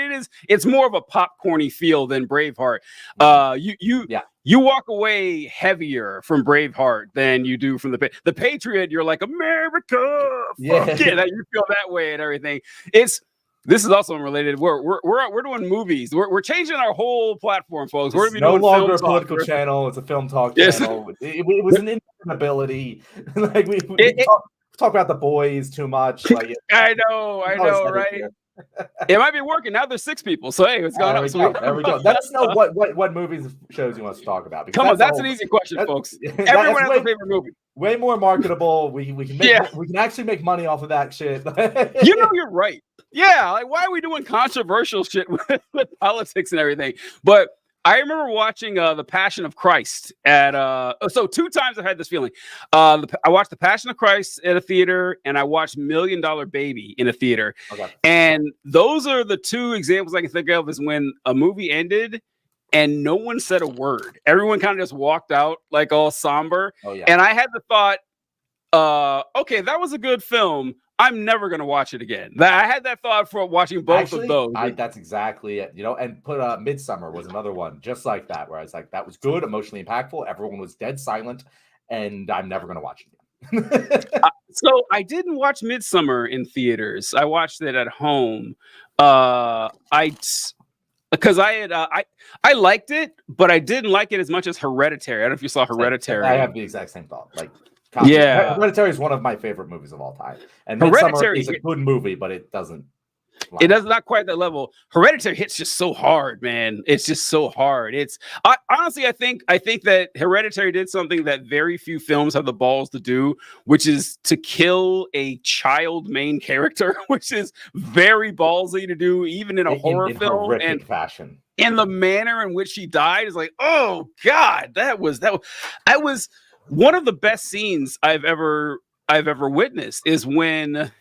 S1: it's more of a popcorny feel than Braveheart. You walk away heavier from Braveheart than you do from the Patriot. You're like, America, fuck yeah, you feel that way and everything. This is also unrelated. We're doing movies. We're changing our whole platform, folks. We're
S2: no longer a political channel. It's a film talk channel. It was an inability. We talk about The Boys too much.
S1: I know, right? It might be working now. There's 6 people, so hey, what's going on?
S2: There we go. Let us know what movies, shows you want us to talk about.
S1: Come on, that's an easy question, folks. Everyone has a favorite movie.
S2: Way more marketable. We can actually make money off of that shit.
S1: You're right. Yeah, why are we doing controversial shit with politics and everything? But I remember watching The Passion of Christ at so 2 times I've had this feeling. I watched The Passion of Christ at a theater, and I watched $1 Million Baby in a theater.
S2: Okay.
S1: And those are the 2 examples I can think of is when a movie ended and no one said a word. Everyone kind of just walked out all somber.
S2: Oh, yeah.
S1: And I had the thought, okay, that was a good film. I'm never going to watch it again. I had that thought for watching both of those.
S2: That's exactly it. And put Midsommar was another one just like that, where I was like, that was good, emotionally impactful. Everyone was dead silent, and I'm never going to watch it again.
S1: So I didn't watch Midsommar in theaters. I watched it at home. Because I liked it, but I didn't like it as much as Hereditary. I don't know if you saw Hereditary.
S2: I have the exact same thought. Hereditary is one of my favorite movies of all time, and Hereditary is a good movie, but it doesn't.
S1: It does not quite that level. Hereditary hits just so hard, man. It's just so hard. Honestly, I think that Hereditary did something that very few films have the balls to do, which is to kill a child main character, which is very ballsy to do, even in a horror film
S2: and fashion.
S1: In the manner in which she died is like, oh god, that was one of the best scenes I've ever witnessed is when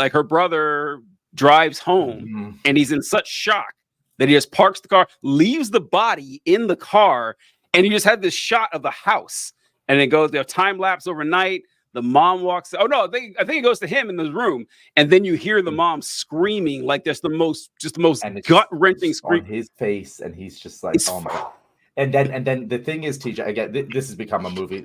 S1: her brother drives home and he's in such shock that he just parks the car, leaves the body in the car, and he just had this shot of the house, and it goes time lapse overnight. The mom walks. Oh no, I think it goes to him in the room, and then you hear the mom screaming like there's the most gut wrenching scream
S2: on his face, and he's just like, oh my god. And then the thing is, TJ, again, this has become a movie.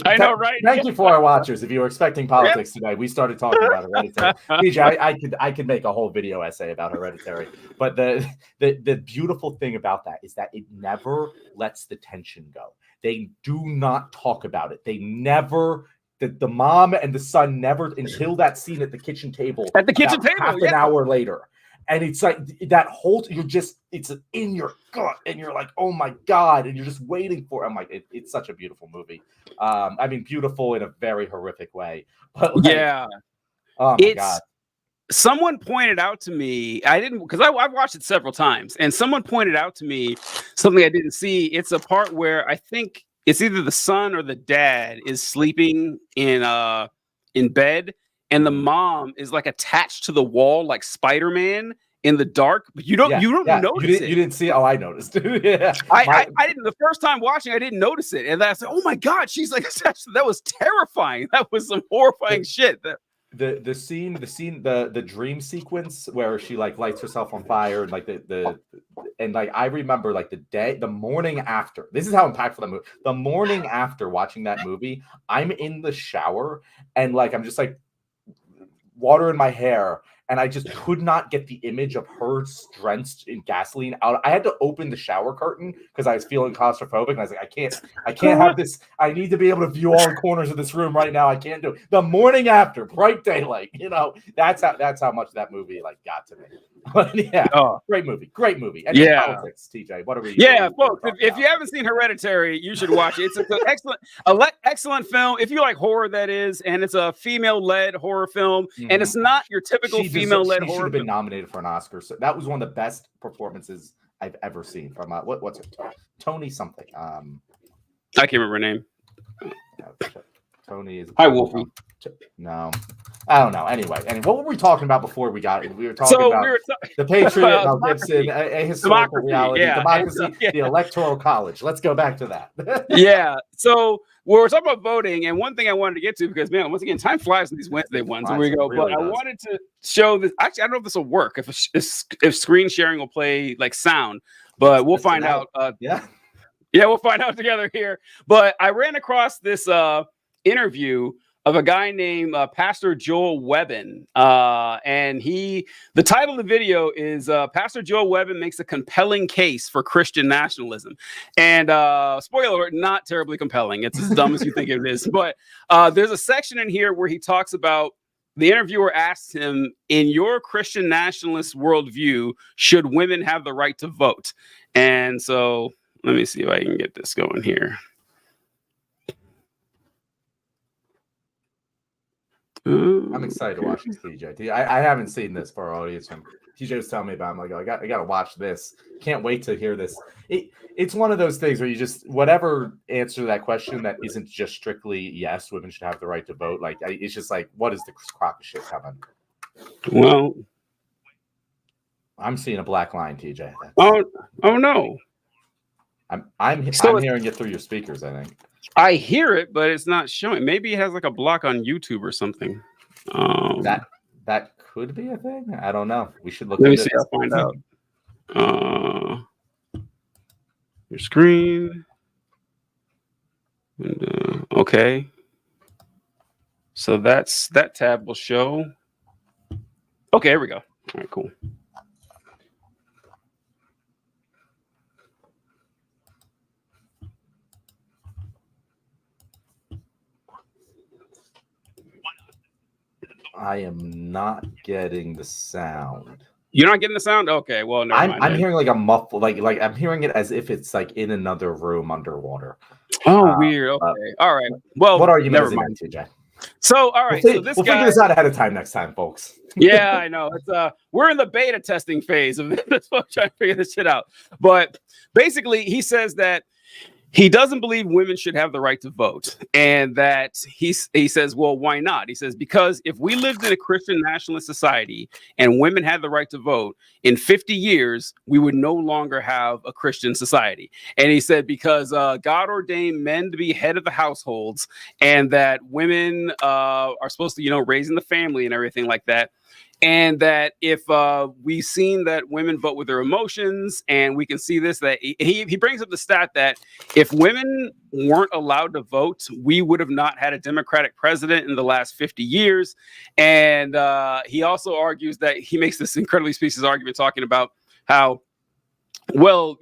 S1: I know, right?
S2: Thank you for our watchers. If you were expecting politics today, we started talking about Hereditary. TJ, I could make a whole video essay about Hereditary. But the beautiful thing about that is that it never lets the tension go. They do not talk about it. They never. The mom and the son never until that scene at the kitchen table.
S1: At the kitchen table,
S2: half an hour later. and it's like that whole it's in your gut, and you're like, oh my god, and you're just waiting for it. I'm like, it's such a beautiful movie. I mean, beautiful in a very horrific way, but like,
S1: yeah,
S2: oh my god.
S1: Someone pointed out to me, I didn't, because I've watched it several times, and someone pointed out to me something I didn't see. It's a part where I think it's either the son or the dad is sleeping in bed, and the mom is like attached to the wall like Spider-Man in the dark, but you don't notice it.
S2: You didn't see it? Oh, I noticed. Yeah.
S1: I didn't, the first time watching, I didn't notice it. And I said, oh my God, she's like attached. That was terrifying. That was some horrifying shit.
S2: The dream sequence where she like lights herself on fire, and like and like I remember like the morning after. This is how impactful that movie. The morning after watching that movie, I'm in the shower, and like I'm just like water in my hair, and I just could not get the image of her drenched in gasoline out. I had to open the shower curtain because I was feeling claustrophobic, and I was like, I can't have this. I need to be able to view all the corners of this room right now. I can't do it. The morning after, bright daylight. That's how much that movie like got to me. But yeah, great movie. And politics, TJ. What are we?
S1: Yeah, folks. If you haven't seen Hereditary, you should watch it. It's an excellent film. If you like horror, that is, and it's a female-led horror film, and it's not your typical female-led horror.
S2: She should have been nominated for an Oscar. So that was one of the best performances I've ever seen from what's it? Tony something.
S1: I can't remember her name.
S2: Tony is.
S1: Hi, Wolfie.
S2: No, I don't know. Anyway, what were we talking about before we got it? We were talking about the Patriot, Mel Gibson, a historical reality, democracy, the Electoral College. Let's go back to that.
S1: Yeah. So we're talking about voting, and one thing I wanted to get to, because man, once again, time flies in these Wednesday ones. So we go. Really, but I wanted to show this. Actually, I don't know if this will work. If screen sharing will play like sound, but we'll find out. Yeah, we'll find out together here. But I ran across this interview of a guy named Pastor Joel Webbon. And the title of the video is Pastor Joel Webbon makes a compelling case for Christian nationalism. And spoiler alert, not terribly compelling. It's as dumb as you think it is. But there's a section in here where he talks about, the interviewer asked him, in your Christian nationalist worldview, should women have the right to vote? And so let me see if I can get this going here.
S2: I'm excited to watch this, TJ. I haven't seen this for our audience. TJ was telling me about it. I'm like, I got to watch this. Can't wait to hear this. It's one of those things where you just, whatever answer to that question that isn't just strictly yes, women should have the right to vote. Like, it's just like, what is the crock of shit coming?
S1: Well,
S2: I'm seeing a black line, TJ.
S1: Oh no.
S2: I'm hearing it through your speakers, I think.
S1: I hear it, but it's not showing. Maybe it has like a block on YouTube or something.
S2: That could be a thing. I don't know. We should look.
S1: Let me see. I'll find out. Your screen. And, okay. So that tab will show. Okay, here we go. All right, cool.
S2: I am not getting the sound.
S1: You're not getting the sound? Okay, well, never mind.
S2: I'm hearing like a muffle, like I'm hearing it as if it's like in another room underwater.
S1: Oh, weird. Okay, all right. Well,
S2: what are you
S1: never mind,
S2: TJ?
S1: So, all right.
S2: We'll figure this out ahead of time next time, folks.
S1: Yeah, I know. It's we're in the beta testing phase of this. Trying to figure this shit out. But basically, he says that he doesn't believe women should have the right to vote, and that he says, well, why not? He says, because if we lived in a Christian nationalist society and women had the right to vote, in 50 years, we would no longer have a Christian society. And he said, because God ordained men to be head of the households, and that women are supposed to, raising the family and everything like that. And that if we've seen that women vote with their emotions, and we can see this, that he brings up the stat that if women weren't allowed to vote, we would have not had a Democratic president in the last 50 years. And he also argues that he makes this incredibly specious argument talking about how, well,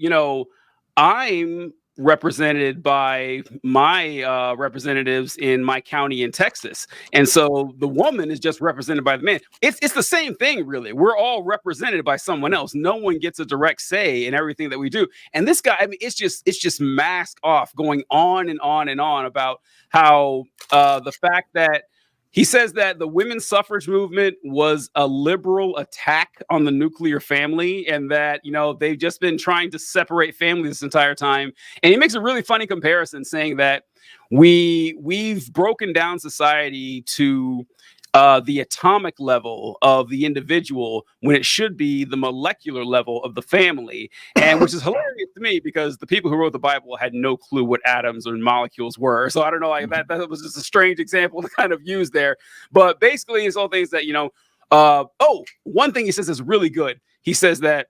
S1: I'm represented by my representatives in my county in Texas. And so the woman is just represented by the man. It's the same thing, really. We're all represented by someone else. No one gets a direct say in everything that we do. And this guy, I mean, it's just mask off, going on and on and on about how the fact that he says that the women's suffrage movement was a liberal attack on the nuclear family, and that, you know, they've just been trying to separate families this entire time. And he makes a really funny comparison, saying that we've broken down society to the atomic level of the individual when it should be the molecular level of the family, and which is hilarious to me because the people who wrote the Bible had no clue what atoms or molecules were. So I don't know, like that was just a strange example to kind of use there. But basically, it's all things that, you know. One thing he says is really good. He says that.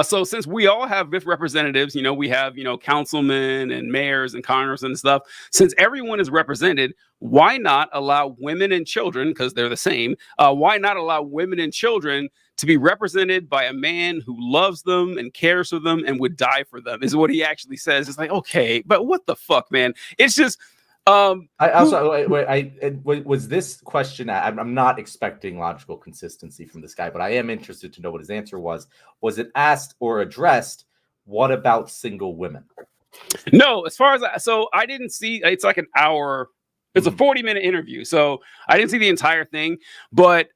S1: So since we all have representatives, you know, we have, you know, councilmen and mayors and congressmen and stuff, since everyone is represented, why not allow women and children, because they're the same, why not allow women and children to be represented by a man who loves them and cares for them and would die for them, is what he actually says. It's like, okay, but what the fuck, man? It's just...
S2: I also was this question. I'm not expecting logical consistency from this guy, but I am interested to know what his answer was. Was it asked or addressed? What about single women?
S1: No, as far as I didn't see. It's like an hour. It's a 40-minute interview, so I didn't see the entire thing. But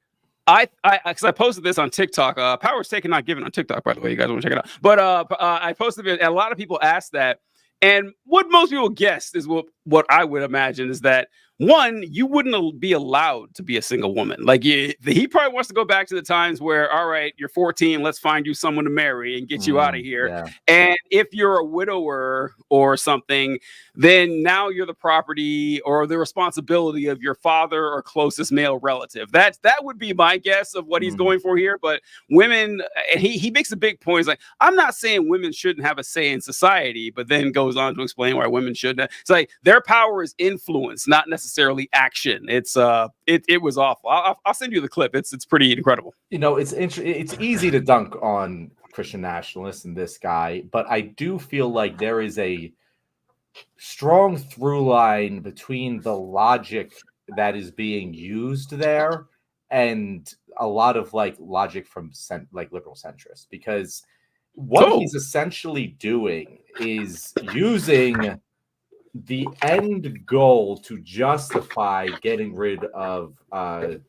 S1: because I posted this on TikTok. Power's taken, not given on TikTok, by the way. You guys want to check it out? But I posted it, and a lot of people asked that. And what most people guessed is what I would imagine is that, one, you wouldn't be allowed to be a single woman. Like he probably wants to go back to the times where, all right, you're 14, let's find you someone to marry and get you out of here.
S2: Yeah.
S1: And if you're a widower or something, then now you're the property or the responsibility of your father or closest male relative. That would be my guess of what he's going for here. But women, and he makes a big point. He's like, I'm not saying women shouldn't have a say in society, but then goes on to explain why women shouldn't. It's like their power is influence, not necessarily action. It's it was awful. I'll send you the clip. It's pretty incredible.
S2: You know, it's easy to dunk on Christian nationalists and this guy, but I do feel like there is a strong through line between the logic that is being used there and a lot of like logic from like liberal centrists, because what he's essentially doing is using the end goal to justify getting rid of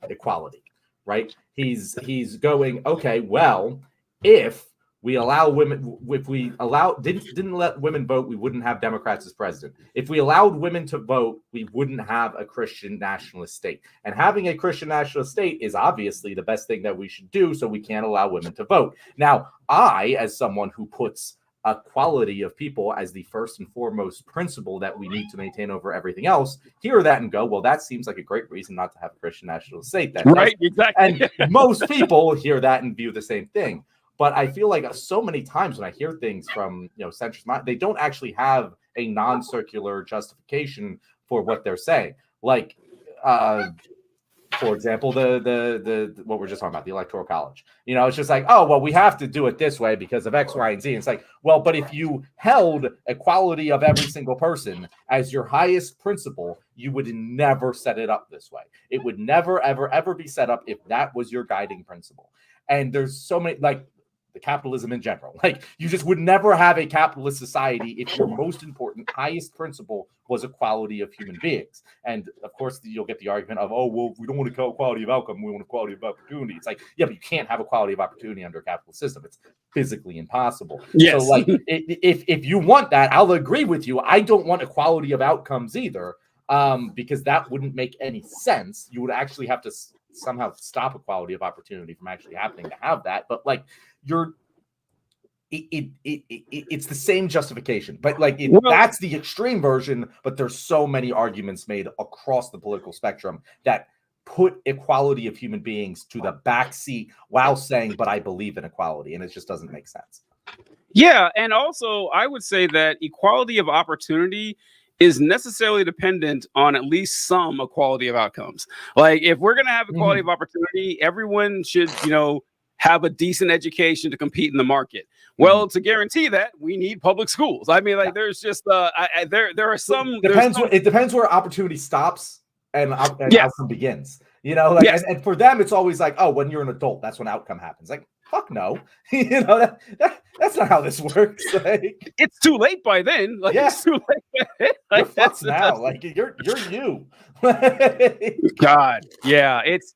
S2: equality, right? He's going, okay, well, if we allow women, if we didn't let women vote, we wouldn't have Democrats as president. If we allowed women to vote, we wouldn't have a Christian nationalist state. And having a Christian nationalist state is obviously the best thing that we should do, so we can't allow women to vote. Now, I, as someone who puts equality of people as the first and foremost principle that we need to maintain over everything else, hear that and go, well, that seems like a great reason not to have a Christian national state.
S1: Right, exactly.
S2: And most people hear that and view the same thing. But I feel like so many times when I hear things from, you know, centrist, they don't actually have a non-circular justification for what they're saying. Like, for example, the what we're just talking about, the Electoral College. You know, it's just like, oh, well, we have to do it this way because of X, Y, and Z. And it's like, well, but if you held equality of every single person as your highest principle, you would never set it up this way. It would never, ever, ever be set up if that was your guiding principle. And there's so many, like, the capitalism in general. Like, you just would never have a capitalist society if your most important, highest principle was equality of human beings. And of course, you'll get the argument of, oh, well, we don't want equality of outcome, we want equality of opportunity. It's like, yeah, but you can't have equality of opportunity under a capitalist system. It's physically impossible.
S1: Yes.
S2: So, like, if you want that, I'll agree with you. I don't want equality of outcomes either, because that wouldn't make any sense. You would actually have to somehow stop equality of opportunity from actually happening to have that. But like, it's the same justification, but like that's the extreme version. But there's so many arguments made across the political spectrum that put equality of human beings to the back seat while saying, but I believe in equality, and it just doesn't make sense.
S1: Yeah, and also I would say that equality of opportunity is necessarily dependent on at least some equality of outcomes. Like, if we're going to have equality of opportunity, everyone should, you know, have a decent education to compete in the market. Well, to guarantee that, we need public schools. I mean, like, there's just there are some.
S2: It depends where opportunity stops and
S1: Yes.
S2: outcome begins. You know, like, and for them, it's always like, oh, when you're an adult, that's when outcome happens. Like, fuck no, you know that's not how this works. Like,
S1: it's too late by then. Like, it's too late.
S2: Like, you're fucked now. Like, you're you.
S1: God, yeah, it's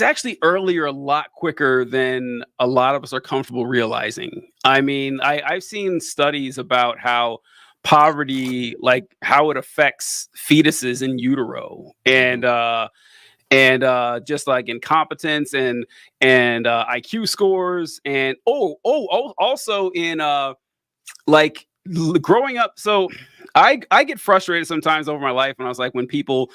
S1: actually earlier a lot quicker than a lot of us are comfortable realizing. I mean, I've seen studies about how poverty, like how it affects fetuses in utero, and just like incompetence and IQ scores, and also in like growing up. So I get frustrated sometimes over my life, and I was like, when people,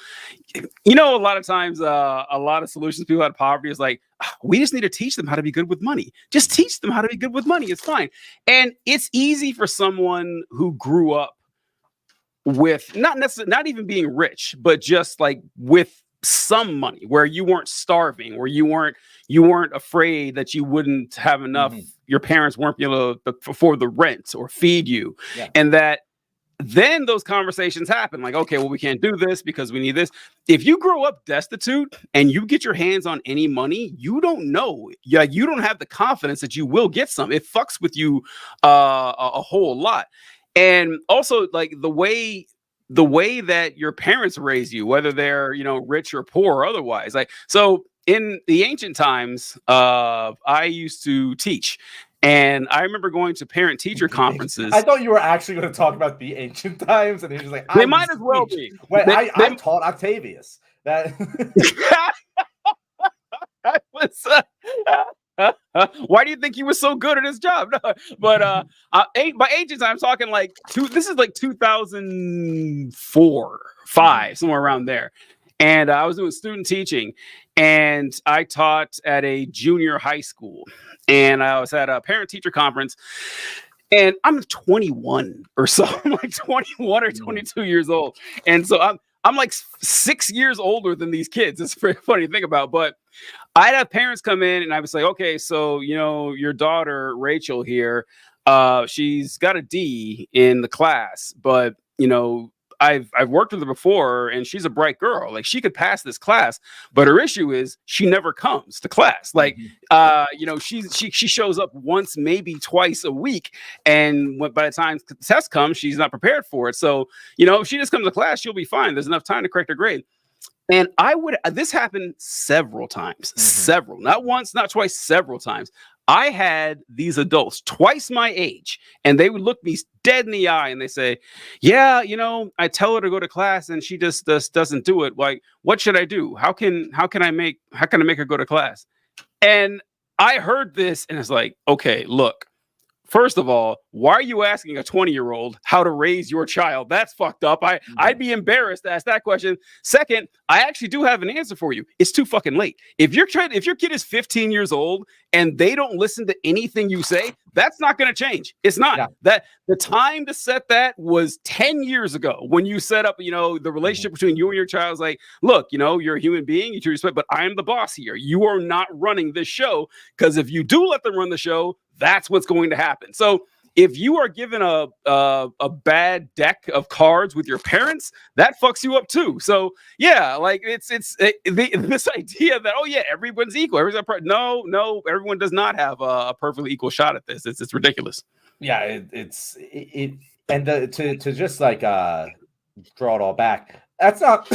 S1: you know, a lot of times a lot of solutions people had poverty is like, we just need to teach them how to be good with money. Just teach them how to be good with money. It's fine. And it's easy for someone who grew up with not even being rich, but just like with some money, where you weren't starving, where you weren't afraid that you wouldn't have enough, your parents weren't able to afford the rent or feed you, and that then those conversations happen, like, okay, well, we can't do this because we need this. If you grow up destitute and you get your hands on any money, you don't know, you don't have the confidence that you will get some. It fucks with you a whole lot. And also, like, the way that your parents raise you, whether they're, you know, rich or poor or otherwise. Like, so in the ancient times, I used to teach, and I remember going to parent-teacher conferences.
S2: I thought you were actually going to talk about the ancient times, and he was like,
S1: they might as well be.
S2: Well, I taught Octavius. That
S1: was. Why do you think he was so good at his job? No, but by ancient time, I'm talking like this is like 2004, 5, somewhere around there. And I was doing student teaching, and I taught at a junior high school, and I was at a parent-teacher conference, and I'm 21 or so. I'm like 21 or 22 years old, and so I'm like 6 years older than these kids. It's pretty funny to think about, but I'd have parents come in, and I was like, okay, so, you know, your daughter, Rachel here, she's got a D in the class, but, you know, I've worked with her before, and she's a bright girl. Like, she could pass this class, but her issue is she never comes to class. Like, you know, she shows up once, maybe twice a week, and by the time the test comes, she's not prepared for it. So, you know, if she just comes to class, she'll be fine. There's enough time to correct her grade. And this happened several times, several, not once, not twice, several times. I had these adults twice my age, and they would look me dead in the eye, and they say, yeah, you know, I tell her to go to class, and she just doesn't do it. Like, what should I do? How can I make her go to class? And I heard this, and it's like, okay, look, first of all, why are you asking a 20-year-old how to raise your child? That's fucked up. I'd be embarrassed to ask that question. Second, I actually do have an answer for you. It's too fucking late. If your kid is 15 years old and they don't listen to anything you say, that's not going to change. It's not. Yeah. That the time to set that was 10 years ago when you set up, you know, the relationship between you and your child. Is like, look, you know, you're a human being, you should respect, but I am the boss here. You are not running this show, because if you do let them run the show, that's what's going to happen. So if you are given a bad deck of cards with your parents, that fucks you up too. So yeah, like this idea that, oh yeah, everyone's equal. No, everyone does not have a perfectly equal shot at this. It's ridiculous.
S2: Yeah, to just like draw it all back. That's not.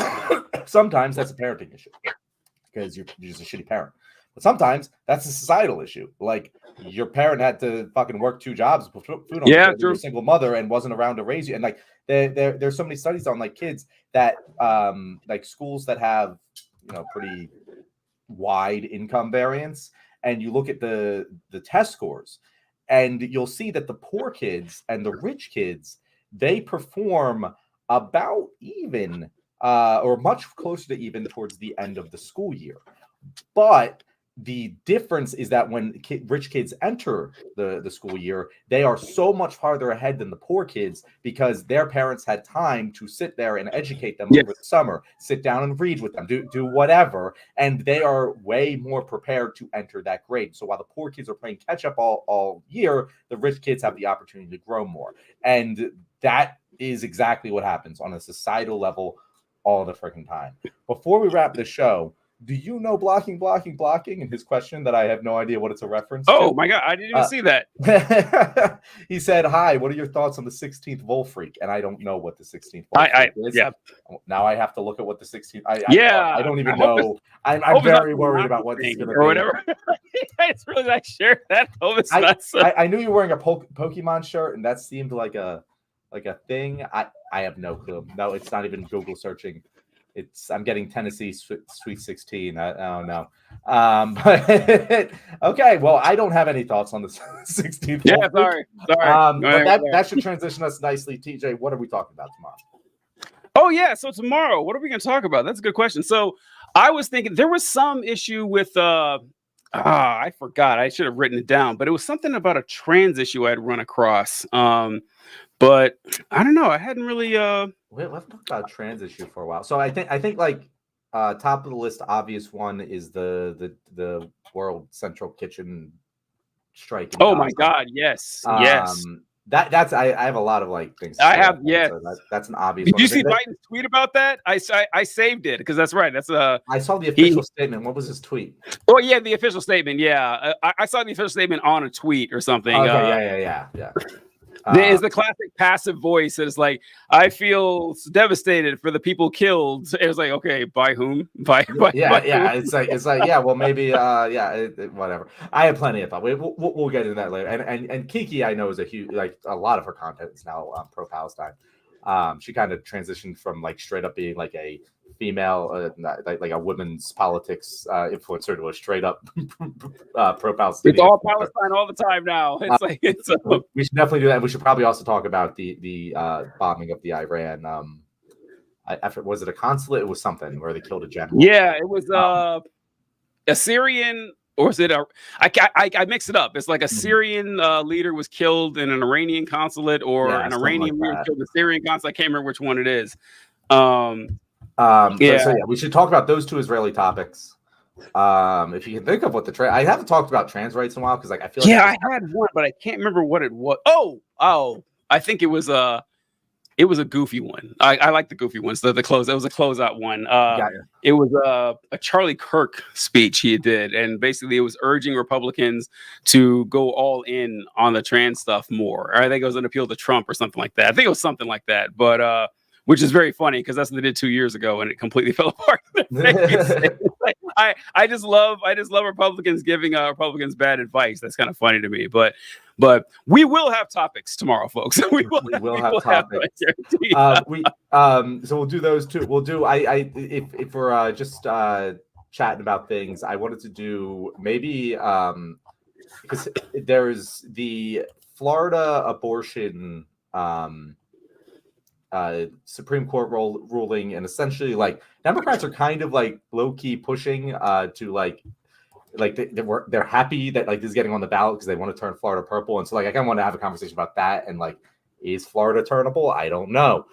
S2: Sometimes that's a parenting issue because you're just a shitty parent. But sometimes that's a societal issue. Like, your parent had to fucking work 2 jobs, put food on you're a single mother and wasn't around to raise you. And like there's so many studies on like kids that like schools that have, you know, pretty wide income variance, and you look at the test scores, and you'll see that the poor kids and the rich kids, they perform about even or much closer to even towards the end of the school year. But the difference is that when rich kids enter the school year, they are so much farther ahead than the poor kids because their parents had time to sit there and educate them over the summer, sit down and read with them, do whatever, and they are way more prepared to enter that grade. So while the poor kids are playing catch up all year, the rich kids have the opportunity to grow more, and that is exactly what happens on a societal level all the freaking time. Before we wrap the show, do you know blocking? And his question that I have no idea what it's a reference
S1: to.
S2: My
S1: God, I didn't even see that.
S2: He said, "Hi, what are your thoughts on the 16th Volfreak?" And I don't know what the 16th Volfreak is.
S1: Yeah.
S2: Now I have to look at what the 16th. I don't even know. I'm very worried about what this is going to be.
S1: Or whatever. It's really like share that.
S2: I knew you were wearing a Pokemon shirt, and that seemed like a thing. I have no clue. No, it's not even Google searching. I'm getting Tennessee Sweet 16. I don't know. But okay, well, I don't have any thoughts on the 16th.
S1: Yeah, sorry.
S2: But that should transition us nicely. TJ, what are we talking about tomorrow?
S1: Oh, yeah. So tomorrow, what are we going to talk about? That's a good question. So I was thinking there was some issue with I forgot. I should have written it down, but it was something about a trans issue I'd run across. But I don't know. I hadn't really.
S2: Let's talk about a trans issue for a while. So I think like top of the list, obvious one is the World Central Kitchen strike.
S1: Oh my God! Yes, yes.
S2: That's I have a lot of like things.
S1: I have so
S2: that's an obvious.
S1: Did you see Biden's tweet about that? I saved it because that's right. That's
S2: I saw the official statement. What was his tweet?
S1: Oh yeah, the official statement. Yeah, I saw the official statement on a tweet or something.
S2: Okay, yeah.
S1: There's the classic passive voice that is like, I feel devastated for the people killed. It was like, okay, by whom? By
S2: yeah.
S1: Whom?
S2: It's like yeah. Well, maybe whatever. I have plenty of thought. We'll get into that later. And Kiki, I know, is a huge a lot of her content is now pro Palestine. She kind of transitioned from like straight up being like a female, like a women's politics influencer to a straight up pro Palestine.
S1: It's all Palestine all the time now. It's
S2: we should definitely do that. We should probably also talk about the bombing of the Iran. Was it a consulate? It was something where they killed a general.
S1: Yeah, it was a Syrian. Or is it I mix it up. It's like a Syrian leader was killed in an Iranian consulate, or an Iranian leader killed a Syrian consulate. I can't remember which one it is.
S2: We should talk about those two Israeli topics. If you can think of what I haven't talked about trans rights in a while because I feel like
S1: I had one, but I can't remember what it was. Oh, I think it was a goofy one. I like the goofy ones. The close. It was a closeout one. It was a Charlie Kirk speech he did, and basically it was urging Republicans to go all in on the trans stuff more. Or I think it was an appeal to Trump or something like that. I think it was something like that. But which is very funny because that's what they did 2 years ago, and it completely fell apart. I just love Republicans giving Republicans bad advice. That's kind of funny to me. But we will have topics tomorrow, folks. we will have topics.
S2: So we'll do those too. We'll do if we're just chatting about things. I wanted to do maybe because there's the Florida abortion Supreme Court ruling, and essentially like Democrats are kind of like low key pushing to they're happy that like this is getting on the ballot because they want to turn Florida purple, and so like I kind of want to have a conversation about that and like, is Florida turnable? I don't know.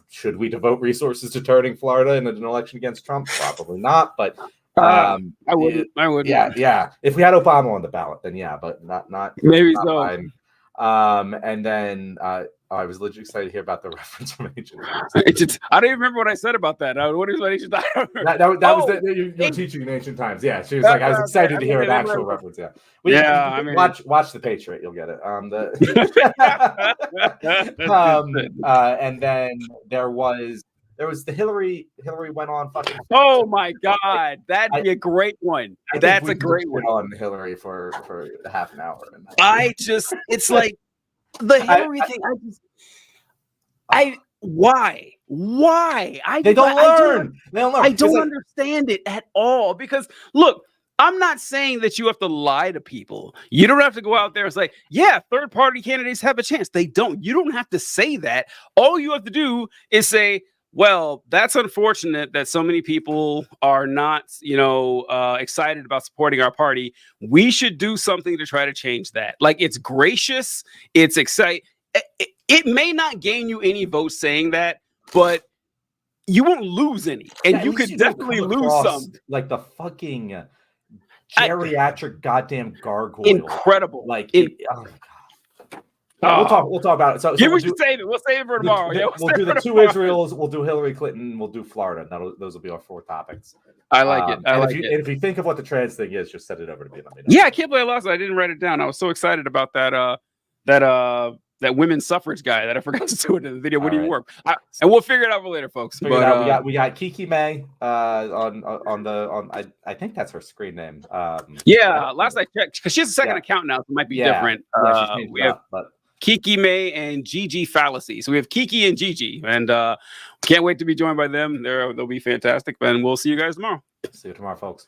S2: Should we devote resources to turning Florida in an election against Trump? Probably not, but
S1: I wouldn't.
S2: Yeah. If we had Obama on the ballot, then yeah, but not
S1: maybe
S2: not
S1: so.
S2: Biden. And then I was legit excited to hear about the reference from Ancient Times.
S1: I don't even remember what I said about that. What is Ancient Times?
S2: That was you're teaching in Ancient Times. Yeah, she was like, I was excited to hear an actual reference. Yeah, watch The Patriot, you'll get it. And then there was the Hillary went on fucking.
S1: Oh my God, that'd be a great one. That's a great one.
S2: On Hillary for half an hour.
S1: It's like. The Hillary thing, why?
S2: They don't learn.
S1: I don't understand it at all. Because look, I'm not saying that you have to lie to people. You don't have to go out there and say, yeah, third-party candidates have a chance. They don't. You don't have to say that. All you have to do is say, Well, that's unfortunate that so many people are not, excited about supporting our party. We should do something to try to change that. Like, it's gracious, it's exciting. It may not gain you any votes saying that, but you won't lose any, and you could definitely lose some.
S2: Like the fucking geriatric goddamn gargoyle.
S1: Incredible.
S2: Like, oh my God. We'll talk about it. So
S1: we should save it. We'll save it for tomorrow.
S2: We'll do the two Israels. We'll do Hillary Clinton. We'll do Florida. Those will be our 4 topics.
S1: I like it.
S2: If you think of what the trans thing is, just send it over to me.
S1: Yeah, I can't believe I lost it. I didn't write it down. I was so excited about that women's suffrage guy that I forgot to do it in the video. Wouldn't even work. And we'll figure it out for later, folks. But
S2: we got Kiki May on I think that's her screen name.
S1: Last I checked, because she has a second account now, so it might be different. We have Kiki May and Gigi Fallacy. So we have Kiki and Gigi, and can't wait to be joined by them. They'll be fantastic. And we'll see you guys tomorrow.
S2: See you tomorrow, folks.